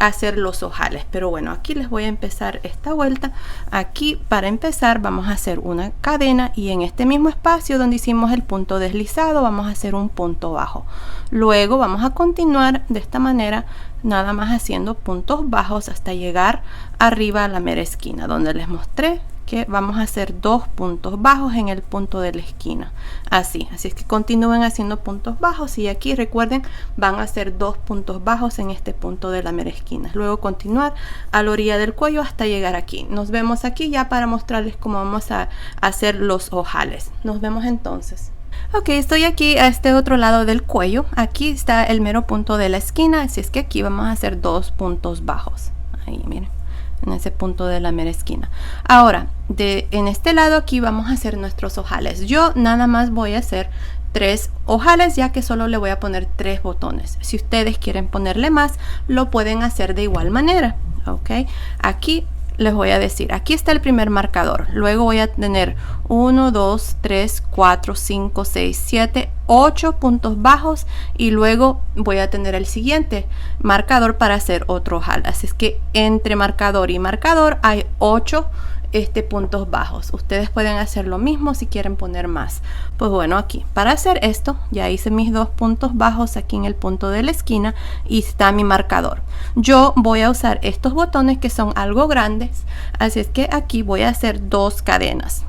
hacer los ojales. Pero bueno, aquí les voy a empezar esta vuelta. Aquí para empezar vamos a hacer una cadena y en este mismo espacio donde hicimos el punto deslizado vamos a hacer un punto bajo. Luego vamos a continuar de esta manera, nada más haciendo puntos bajos hasta llegar arriba a la mera esquina donde les mostré que vamos a hacer 2 puntos bajos en el punto de la esquina, así es que continúen haciendo puntos bajos y aquí recuerden van a hacer 2 puntos bajos en este punto de la mera esquina, luego continuar a la orilla del cuello hasta llegar aquí. Nos vemos aquí ya para mostrarles cómo vamos a hacer los ojales. Nos vemos entonces. Ok, estoy aquí a este otro lado del cuello, aquí está el mero punto de la esquina, así es que aquí vamos a hacer 2 puntos bajos, ahí miren, en ese punto de la mera esquina. Ahora en este lado aquí vamos a hacer nuestros ojales. Yo nada más voy a hacer 3 ojales ya que solo le voy a poner 3 botones. Si ustedes quieren ponerle más lo pueden hacer de igual manera. Ok, aquí les voy a decir, aquí está el primer marcador, luego voy a tener 1, 2, 3, 4, 5, 6, 7, 8 puntos bajos y luego voy a tener el siguiente marcador para hacer otro ojal. Así es que entre marcador y marcador hay 8 puntos bajos. Ustedes pueden hacer lo mismo si quieren poner más. Pues bueno, aquí para hacer esto ya hice mis 2 puntos bajos aquí en el punto de la esquina y está mi marcador. Yo voy a usar estos botones que son algo grandes, así es que aquí voy a hacer 2 cadenas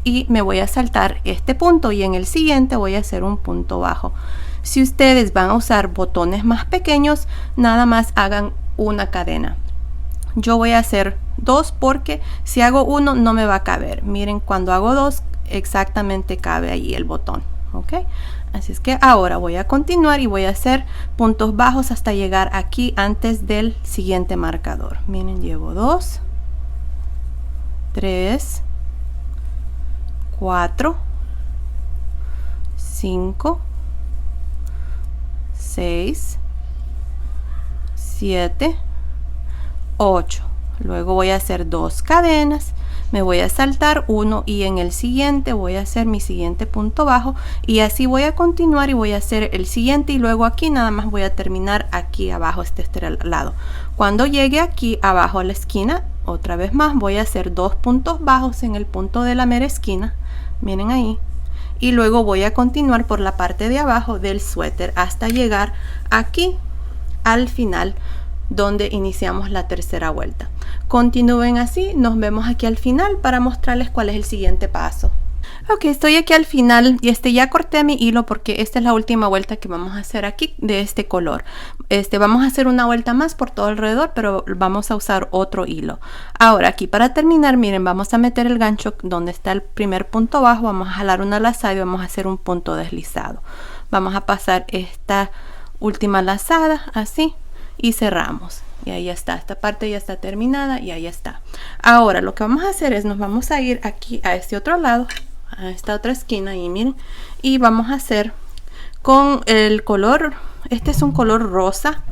y me voy a saltar este punto y en el siguiente voy a hacer un punto bajo. Si ustedes van a usar botones más pequeños, nada más hagan una cadena. Yo voy a hacer 2 porque si hago 1 no me va a caber. Miren, cuando hago 2 exactamente cabe ahí el botón. Ok, así es que ahora voy a continuar y voy a hacer puntos bajos hasta llegar aquí antes del siguiente marcador. Miren, llevo 2, 3, 4, 5, 6, 7, 8. Luego voy a hacer 2 cadenas, me voy a saltar 1 y en el siguiente voy a hacer mi siguiente punto bajo y así voy a continuar y voy a hacer el siguiente y luego aquí nada más voy a terminar aquí abajo este lado. Cuando llegue aquí abajo a la esquina, otra vez más voy a hacer 2 puntos bajos en el punto de la mera esquina, miren ahí, y luego voy a continuar por la parte de abajo del suéter hasta llegar aquí al final donde iniciamos la tercera vuelta. Continúen así, nos vemos aquí al final para mostrarles cuál es el siguiente paso. Ok, estoy aquí al final y ya corté mi hilo porque esta es la última vuelta que vamos a hacer aquí de este color. Vamos a hacer una vuelta más por todo alrededor, pero vamos a usar otro hilo. Ahora aquí para terminar, miren, vamos a meter el gancho donde está el primer punto bajo, vamos a jalar una lazada y vamos a hacer un punto deslizado. Vamos a pasar esta última lazada así y cerramos y ahí está, esta parte ya está terminada y ahí está. Ahora lo que vamos a hacer es nos vamos a ir aquí a este otro lado, a esta otra esquina y miren, y vamos a hacer con el color, este es un color rosa,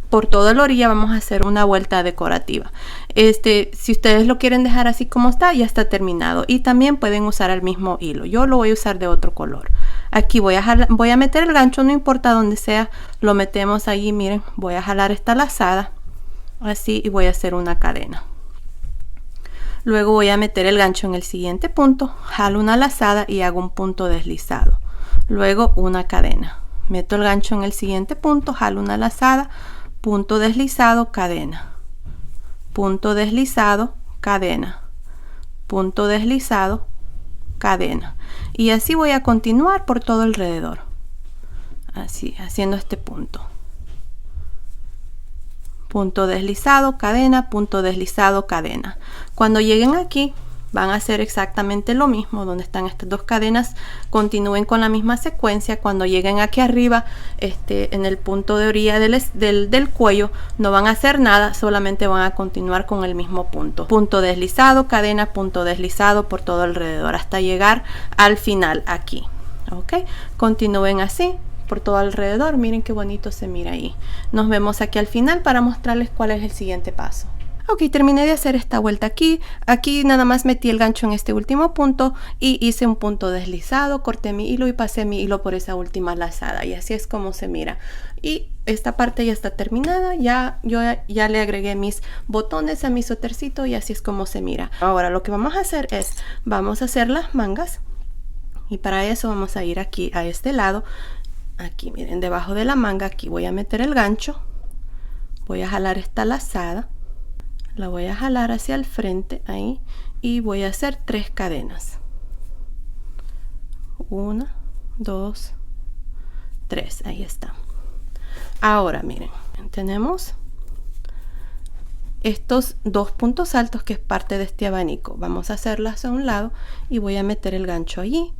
por toda la orilla vamos a hacer una vuelta decorativa. Si ustedes lo quieren dejar así como está, ya está terminado y también pueden usar el mismo hilo. Yo lo voy a usar de otro color. Aquí voy a meter el gancho, no importa donde sea, lo metemos ahí, miren, voy a jalar esta lazada así, y voy a hacer una cadena. Luego voy a meter el gancho en el siguiente punto, jalo una lazada y hago un punto deslizado. Luego una cadena. Meto el gancho en el siguiente punto, jalo una lazada, punto deslizado, cadena. Punto deslizado, cadena. Punto deslizado, cadena. Y así voy a continuar por todo alrededor. Así, haciendo este punto. Punto deslizado, cadena, punto deslizado, cadena. Cuando lleguen aquí van a hacer exactamente lo mismo. Donde están estas dos cadenas, continúen con la misma secuencia. Cuando lleguen aquí arriba, en el punto de orilla del cuello, no van a hacer nada, solamente van a continuar con el mismo punto. Punto deslizado, cadena, punto deslizado por todo alrededor hasta llegar al final aquí. Ok, continúen así por todo alrededor. Miren qué bonito se mira ahí. Nos vemos aquí al final para mostrarles cuál es el siguiente paso. Ok, terminé de hacer esta vuelta aquí. Aquí nada más metí el gancho en este último punto y hice un punto deslizado, corté mi hilo y pasé mi hilo por esa última lazada, y así es como se mira. Y esta parte ya está terminada. Yo ya le agregué mis botones a mi suétercito y así es como se mira. Ahora lo que vamos a hacer es, vamos a hacer las mangas, y para eso vamos a ir aquí a este lado. Aquí miren, debajo de la manga, aquí voy a meter el gancho, voy a jalar esta lazada, la voy a jalar hacia el frente ahí, y voy a hacer 3 cadenas. 1, 2, 3, ahí está. Ahora miren, tenemos estos 2 puntos altos que es parte de este abanico. Vamos a hacerlas a un lado y voy a meter el gancho allí.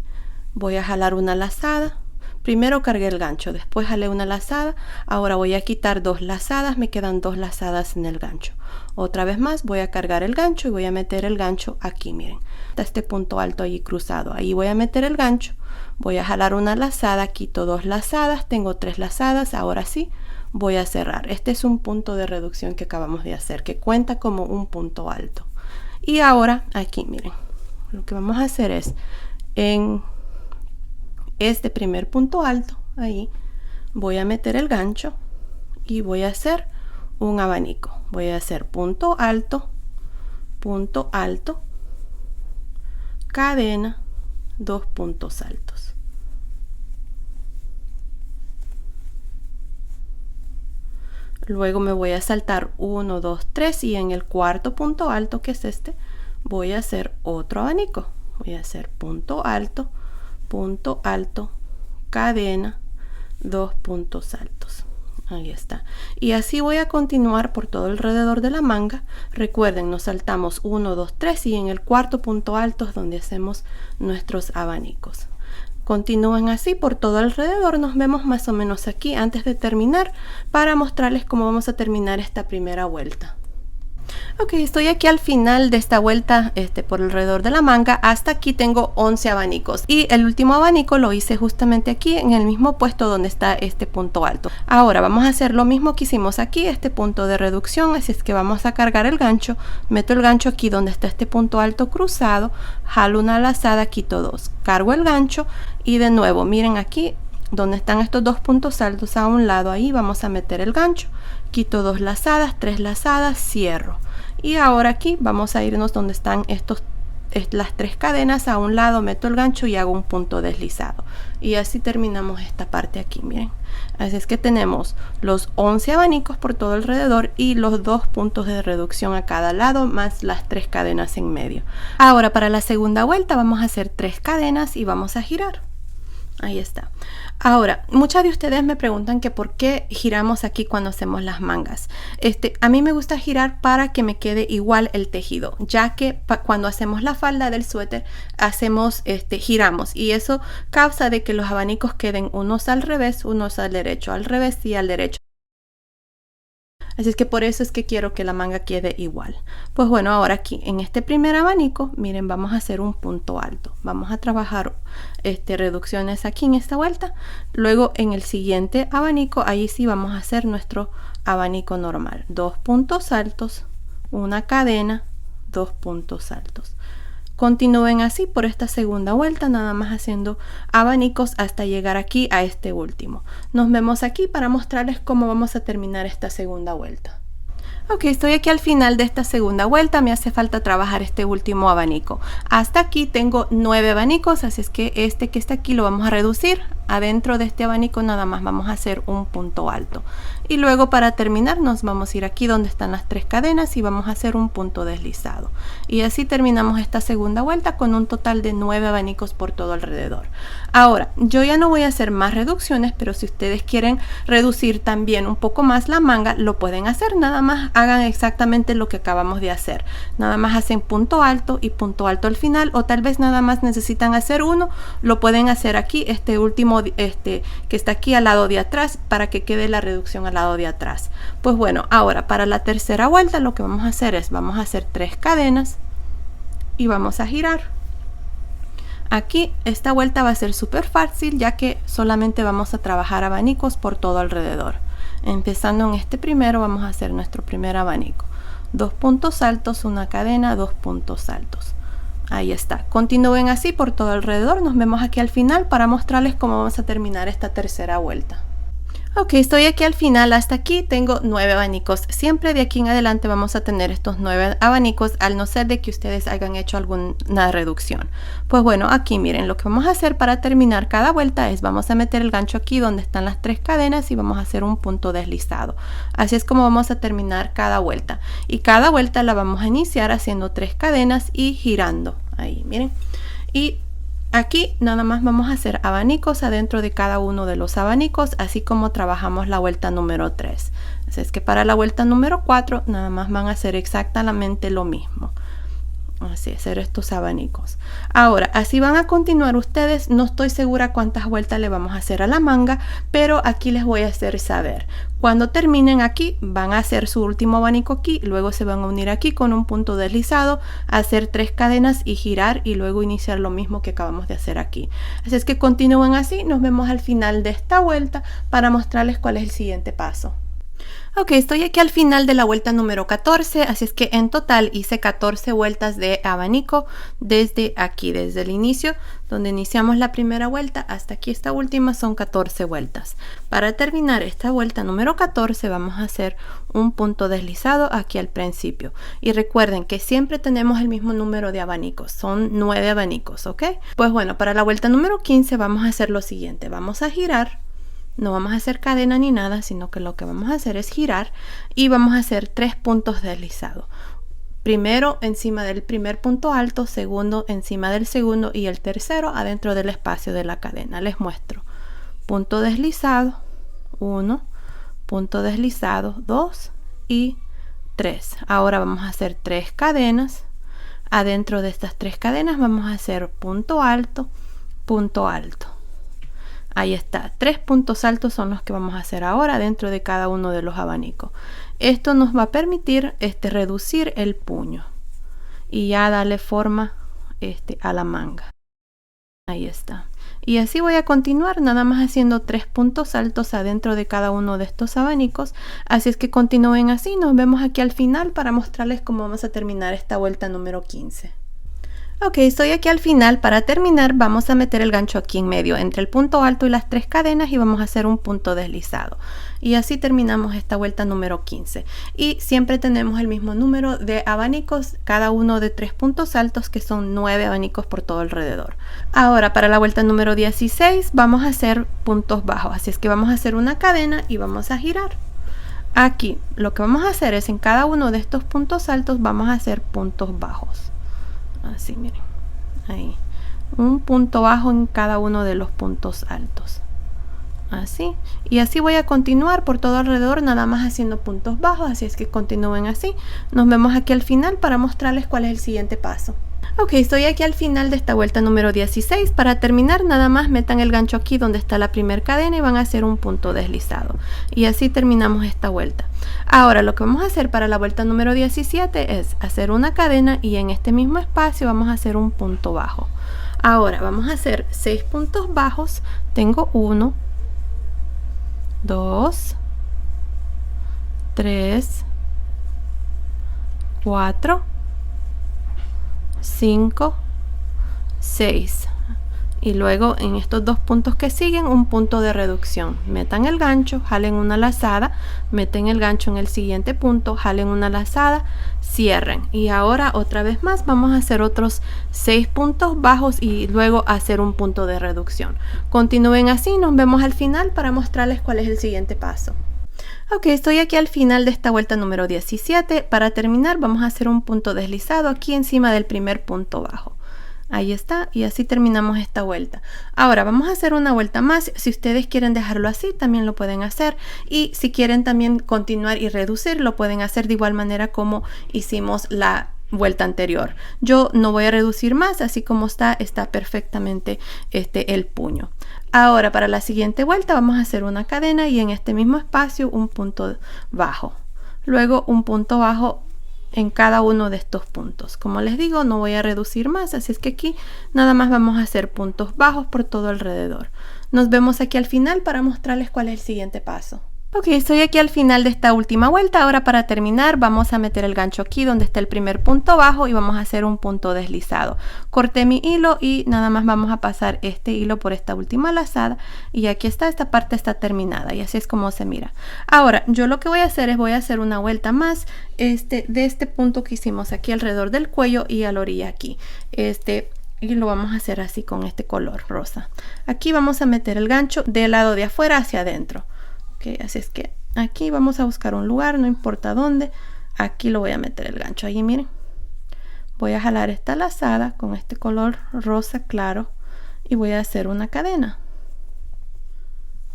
Voy a jalar una lazada. Primero cargué el gancho, después jalé una lazada. Ahora voy a quitar 2 lazadas, me quedan 2 lazadas en el gancho. Otra vez más voy a cargar el gancho y voy a meter el gancho aquí, miren. Está este punto alto ahí cruzado. Ahí voy a meter el gancho, voy a jalar una lazada, quito 2 lazadas, tengo 3 lazadas. Ahora sí, voy a cerrar. Este es un punto de reducción que acabamos de hacer, que cuenta como un punto alto. Y ahora aquí, miren, lo que vamos a hacer es, en este primer punto alto, ahí voy a meter el gancho y voy a hacer un abanico. Voy a hacer punto alto, cadena, 2 puntos altos. Luego me voy a saltar 1, 2, 3 y en el cuarto punto alto, que es este, voy a hacer otro abanico. Voy a hacer punto alto, cadena, 2 puntos altos. Ahí está. Y así voy a continuar por todo alrededor de la manga. Recuerden, nos saltamos 1, 2, 3 y en el cuarto punto alto es donde hacemos nuestros abanicos. Continúen así por todo alrededor. Nos vemos más o menos aquí antes de terminar para mostrarles cómo vamos a terminar esta primera vuelta. Ok, estoy aquí al final de esta vuelta por alrededor de la manga. Hasta aquí tengo 11 abanicos y el último abanico lo hice justamente aquí en el mismo puesto donde está este punto alto. Ahora vamos a hacer lo mismo que hicimos aquí, este punto de reducción, así es que vamos a cargar el gancho, meto el gancho aquí donde está este punto alto cruzado, jalo una lazada, quito 2, cargo el gancho y de nuevo miren aquí donde están estos 2 puntos altos a un lado, ahí vamos a meter el gancho, quito 2 lazadas, 3 lazadas, cierro. Y ahora aquí vamos a irnos donde están las 3 cadenas a un lado, meto el gancho y hago un punto deslizado. Y así terminamos esta parte aquí, miren. Así es que tenemos los 11 abanicos por todo alrededor y los 2 puntos de reducción a cada lado, más las 3 cadenas en medio. Ahora para la segunda vuelta vamos a hacer 3 cadenas y vamos a girar. Ahí está. Ahora, muchas de ustedes me preguntan que por qué giramos aquí cuando hacemos las mangas. A mí me gusta girar para que me quede igual el tejido, ya que cuando hacemos la falda del suéter giramos y eso causa de que los abanicos queden unos al revés, unos al derecho, al revés y al derecho. Así es que por eso es que quiero que la manga quede igual. Pues bueno, ahora aquí en este primer abanico, miren, vamos a hacer un punto alto. Vamos a trabajar reducciones aquí en esta vuelta. Luego en el siguiente abanico, ahí sí vamos a hacer nuestro abanico normal. 2 puntos altos, una cadena, 2 puntos altos. Continúen así por esta segunda vuelta, nada más haciendo abanicos hasta llegar aquí a este último. Nos vemos aquí para mostrarles cómo vamos a terminar esta segunda vuelta. Ok, estoy aquí al final de esta segunda vuelta, me hace falta trabajar este último abanico. Hasta aquí tengo 9 abanicos, así es que este que está aquí lo vamos a reducir. Adentro de este abanico nada más vamos a hacer un punto alto. Y luego para terminar nos vamos a ir aquí donde están las 3 cadenas y vamos a hacer un punto deslizado. Y así terminamos esta segunda vuelta con un total de 9 abanicos por todo alrededor. Ahora, yo ya no voy a hacer más reducciones, pero si ustedes quieren reducir también un poco más la manga, lo pueden hacer. Nada más hagan exactamente lo que acabamos de hacer. Nada más hacen punto alto y punto alto al final, o tal vez nada más necesitan hacer uno, lo pueden hacer aquí, este último que está aquí al lado de atrás, para que quede la reducción al lado de atrás. Pues bueno, ahora para la tercera vuelta lo que vamos a hacer es, vamos a hacer 3 cadenas y vamos a girar. Aquí esta vuelta va a ser súper fácil, ya que solamente vamos a trabajar abanicos por todo alrededor. Empezando en este primero, vamos a hacer nuestro primer abanico. 2 puntos altos, una cadena, 2 puntos altos. Ahí está. Continúen así por todo alrededor. Nos vemos aquí al final para mostrarles cómo vamos a terminar esta tercera vuelta. Ok, estoy aquí al final. Hasta aquí tengo 9 abanicos. Siempre de aquí en adelante vamos a tener estos 9 abanicos, al no ser de que ustedes hayan hecho alguna reducción. Pues bueno, aquí miren, lo que vamos a hacer para terminar cada vuelta es, vamos a meter el gancho aquí donde están las 3 cadenas y vamos a hacer un punto deslizado. Así es como vamos a terminar cada vuelta. Y cada vuelta la vamos a iniciar haciendo 3 cadenas y girando. Ahí, miren. Y aquí nada más vamos a hacer abanicos adentro de cada uno de los abanicos, así como trabajamos la vuelta número 3. Así es que para la vuelta número 4 nada más van a hacer exactamente lo mismo. Así, hacer estos abanicos. Ahora, así van a continuar ustedes. No estoy segura cuántas vueltas le vamos a hacer a la manga, pero aquí les voy a hacer saber. Cuando terminen aquí, van a hacer su último abanico aquí, luego se van a unir aquí con un punto deslizado, hacer 3 cadenas y girar, y luego iniciar lo mismo que acabamos de hacer aquí. Así es que continúen así. Nos vemos al final de esta vuelta para mostrarles cuál es el siguiente paso. Ok, estoy aquí al final de la vuelta número 14, así es que en total hice 14 vueltas de abanico desde aquí, desde el inicio, donde iniciamos la primera vuelta, hasta aquí esta última son 14 vueltas. Para terminar esta vuelta número 14 vamos a hacer un punto deslizado aquí al principio. Y recuerden que siempre tenemos el mismo número de abanicos, son 9 abanicos, ¿ok? Pues bueno, para la vuelta número 15 vamos a hacer lo siguiente, vamos a girar. No vamos a hacer cadena ni nada, sino que lo que vamos a hacer es girar y vamos a hacer 3 puntos deslizados. Primero encima del primer punto alto, segundo encima del segundo y el tercero adentro del espacio de la cadena. Les muestro. Punto deslizado, 1, punto deslizado, 2 y 3. Ahora vamos a hacer 3 cadenas. Adentro de estas 3 cadenas vamos a hacer punto alto, punto alto. Ahí está, 3 puntos altos son los que vamos a hacer ahora dentro de cada uno de los abanicos. Esto nos va a permitir reducir el puño y ya darle forma a la manga. Ahí está. Y así voy a continuar, nada más haciendo 3 puntos altos adentro de cada uno de estos abanicos. Así es que continúen así. Nos vemos aquí al final para mostrarles cómo vamos a terminar esta vuelta número 15. Ok, estoy aquí al final. Para terminar vamos a meter el gancho aquí en medio entre el punto alto y las 3 cadenas y vamos a hacer un punto deslizado. Y así terminamos esta vuelta número 15. Y siempre tenemos el mismo número de abanicos, cada uno de 3 puntos altos, que son 9 abanicos por todo alrededor. Ahora para la vuelta número 16 vamos a hacer puntos bajos. Así es que vamos a hacer una cadena y vamos a girar. Aquí lo que vamos a hacer es en cada uno de estos puntos altos vamos a hacer puntos bajos. Así, miren, ahí un punto bajo en cada uno de los puntos altos, así, y así voy a continuar por todo alrededor, nada más haciendo puntos bajos. Así es que continúen así. Nos vemos aquí al final para mostrarles cuál es el siguiente paso. Ok, estoy aquí al final de esta vuelta número 16. Para terminar, nada más metan el gancho aquí donde está la primera cadena y van a hacer un punto deslizado. Y así terminamos esta vuelta. Ahora lo que vamos a hacer para la vuelta número 17 es hacer una cadena y en este mismo espacio vamos a hacer un punto bajo. Ahora vamos a hacer 6 puntos bajos. Tengo 1, 2, 3, 4, 5, 6 y luego en estos dos puntos que siguen un punto de reducción. Metan el gancho, jalen una lazada, meten el gancho en el siguiente punto, jalen una lazada, cierren. Y ahora otra vez más vamos a hacer otros 6 puntos bajos y luego hacer un punto de reducción. Continúen así, nos vemos al final para mostrarles cuál es el siguiente paso. Ok, estoy aquí al final de esta vuelta número 17. Para terminar vamos a hacer un punto deslizado aquí encima del primer punto bajo. Ahí está, y así terminamos esta vuelta. Ahora vamos a hacer una vuelta más. Si ustedes quieren dejarlo así, también lo pueden hacer. Y si quieren también continuar y reducir, lo pueden hacer de igual manera como hicimos la vuelta anterior. Yo no voy a reducir más, así como está perfectamente el puño. Ahora para la siguiente vuelta vamos a hacer una cadena y en este mismo espacio un punto bajo. Luego un punto bajo en cada uno de estos puntos. Como les digo, no voy a reducir más, así es que aquí nada más vamos a hacer puntos bajos por todo alrededor. Nos vemos aquí al final para mostrarles cuál es el siguiente paso. Ok, estoy aquí al final de esta última vuelta. Ahora para terminar vamos a meter el gancho aquí donde está el primer punto bajo y vamos a hacer un punto deslizado. Corté mi hilo y nada más vamos a pasar este hilo por esta última lazada y aquí está, esta parte está terminada y así es como se mira. Ahora yo lo que voy a hacer es voy a hacer una vuelta más de este punto que hicimos aquí alrededor del cuello y a la orilla aquí. Y lo vamos a hacer así con este color rosa. Aquí vamos a meter el gancho del lado de afuera hacia adentro. Okay, así es que aquí vamos a buscar un lugar, no importa dónde, aquí lo voy a meter el gancho. Allí miren, voy a jalar esta lazada con este color rosa claro y voy a hacer una cadena.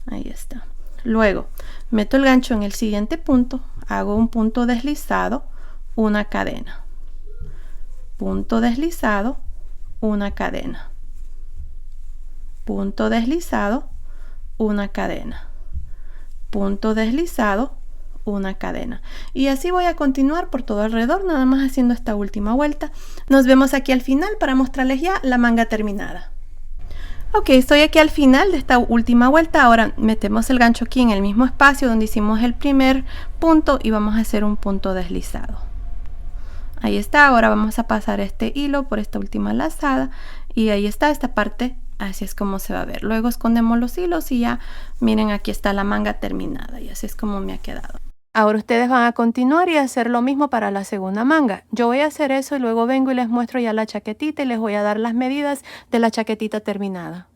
Ahí está. Luego meto el gancho en el siguiente punto, hago un punto deslizado, una cadena, punto deslizado, una cadena, punto deslizado, una cadena, punto deslizado, una cadena, y así voy a continuar por todo alrededor, nada más haciendo esta última vuelta. Nos vemos aquí al final para mostrarles ya la manga terminada. Ok, estoy aquí al final de esta última vuelta. Ahora metemos el gancho aquí en el mismo espacio donde hicimos el primer punto y vamos a hacer un punto deslizado. Ahí está. Ahora vamos a pasar este hilo por esta última lazada y ahí está esta parte. Así es como se va a ver. Luego escondemos los hilos y ya miren, aquí está la manga terminada y así es como me ha quedado. Ahora ustedes van a continuar y hacer lo mismo para la segunda manga. Yo voy a hacer eso y luego vengo y les muestro ya la chaquetita y les voy a dar las medidas de la chaquetita terminada.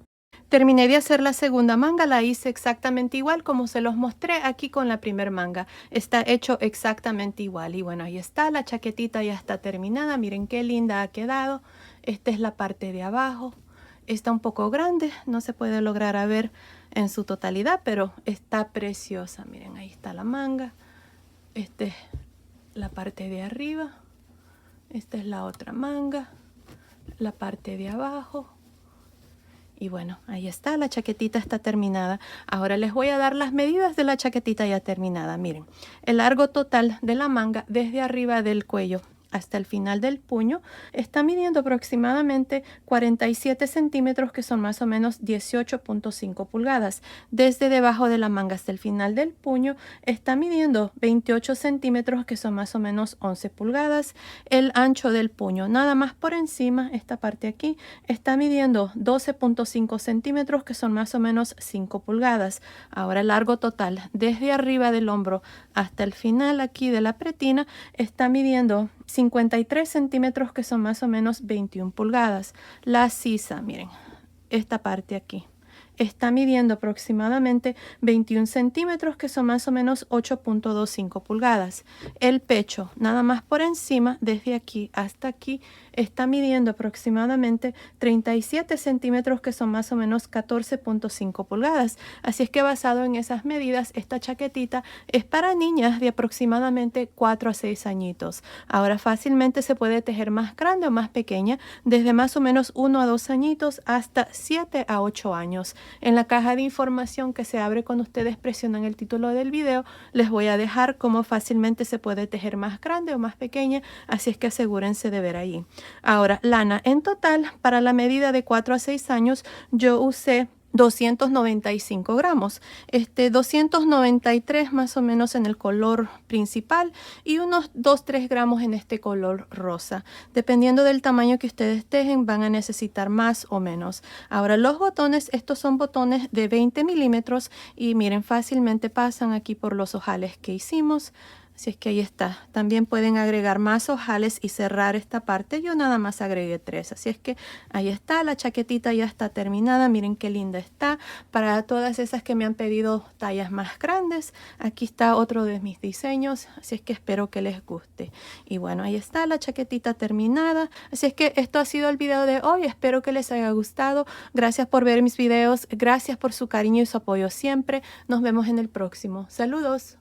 Terminé de hacer la segunda manga, la hice exactamente igual como se los mostré aquí con la primera manga. Está hecho exactamente igual y bueno, ahí está, la chaquetita ya está terminada. Miren qué linda ha quedado. Esta es la parte de abajo. Está un poco grande, no se puede lograr a ver en su totalidad, pero está preciosa. Miren, ahí está la manga. Esta es la parte de arriba. Esta es la otra manga. La parte de abajo. Y bueno, ahí está, la chaquetita está terminada. Ahora les voy a dar las medidas de la chaquetita ya terminada. Miren, el largo total de la manga desde arriba del cuello hasta el final del puño está midiendo aproximadamente 47 centímetros, que son más o menos 18.5 pulgadas. Desde debajo de la manga hasta el final del puño está midiendo 28 centímetros, que son más o menos 11 pulgadas. El ancho del puño, nada más por encima, esta parte aquí, está midiendo 12.5 centímetros, que son más o menos 5 pulgadas. Ahora el largo total desde arriba del hombro hasta el final aquí de la pretina está midiendo 53 centímetros, que son más o menos 21 pulgadas. La sisa, miren, esta parte aquí, está midiendo aproximadamente 21 centímetros, que son más o menos 8.25 pulgadas. El pecho, nada más por encima, desde aquí hasta aquí, está midiendo aproximadamente 37 centímetros, que son más o menos 14.5 pulgadas. Así es que basado en esas medidas, esta chaquetita es para niñas de aproximadamente 4 a 6 añitos. Ahora fácilmente se puede tejer más grande o más pequeña, desde más o menos 1 a 2 añitos hasta 7 a 8 años. En la caja de información que se abre cuando ustedes presionan el título del video, les voy a dejar cómo fácilmente se puede tejer más grande o más pequeña, así es que asegúrense de ver ahí. Ahora, lana en total, para la medida de 4 a 6 años, yo usé 295 gramos, 293 más o menos en el color principal y unos 2-3 gramos en este color rosa. Dependiendo del tamaño que ustedes tejen, van a necesitar más o menos. Ahora los botones, estos son botones de 20 milímetros y miren, fácilmente pasan aquí por los ojales que hicimos. Así es que ahí está. También pueden agregar más ojales y cerrar esta parte. Yo nada más agregué 3. Así es que ahí está. La chaquetita ya está terminada. Miren qué linda está. Para todas esas que me han pedido tallas más grandes, aquí está otro de mis diseños. Así es que espero que les guste. Y bueno, ahí está la chaquetita terminada. Así es que esto ha sido el video de hoy. Espero que les haya gustado. Gracias por ver mis videos. Gracias por su cariño y su apoyo siempre. Nos vemos en el próximo. Saludos.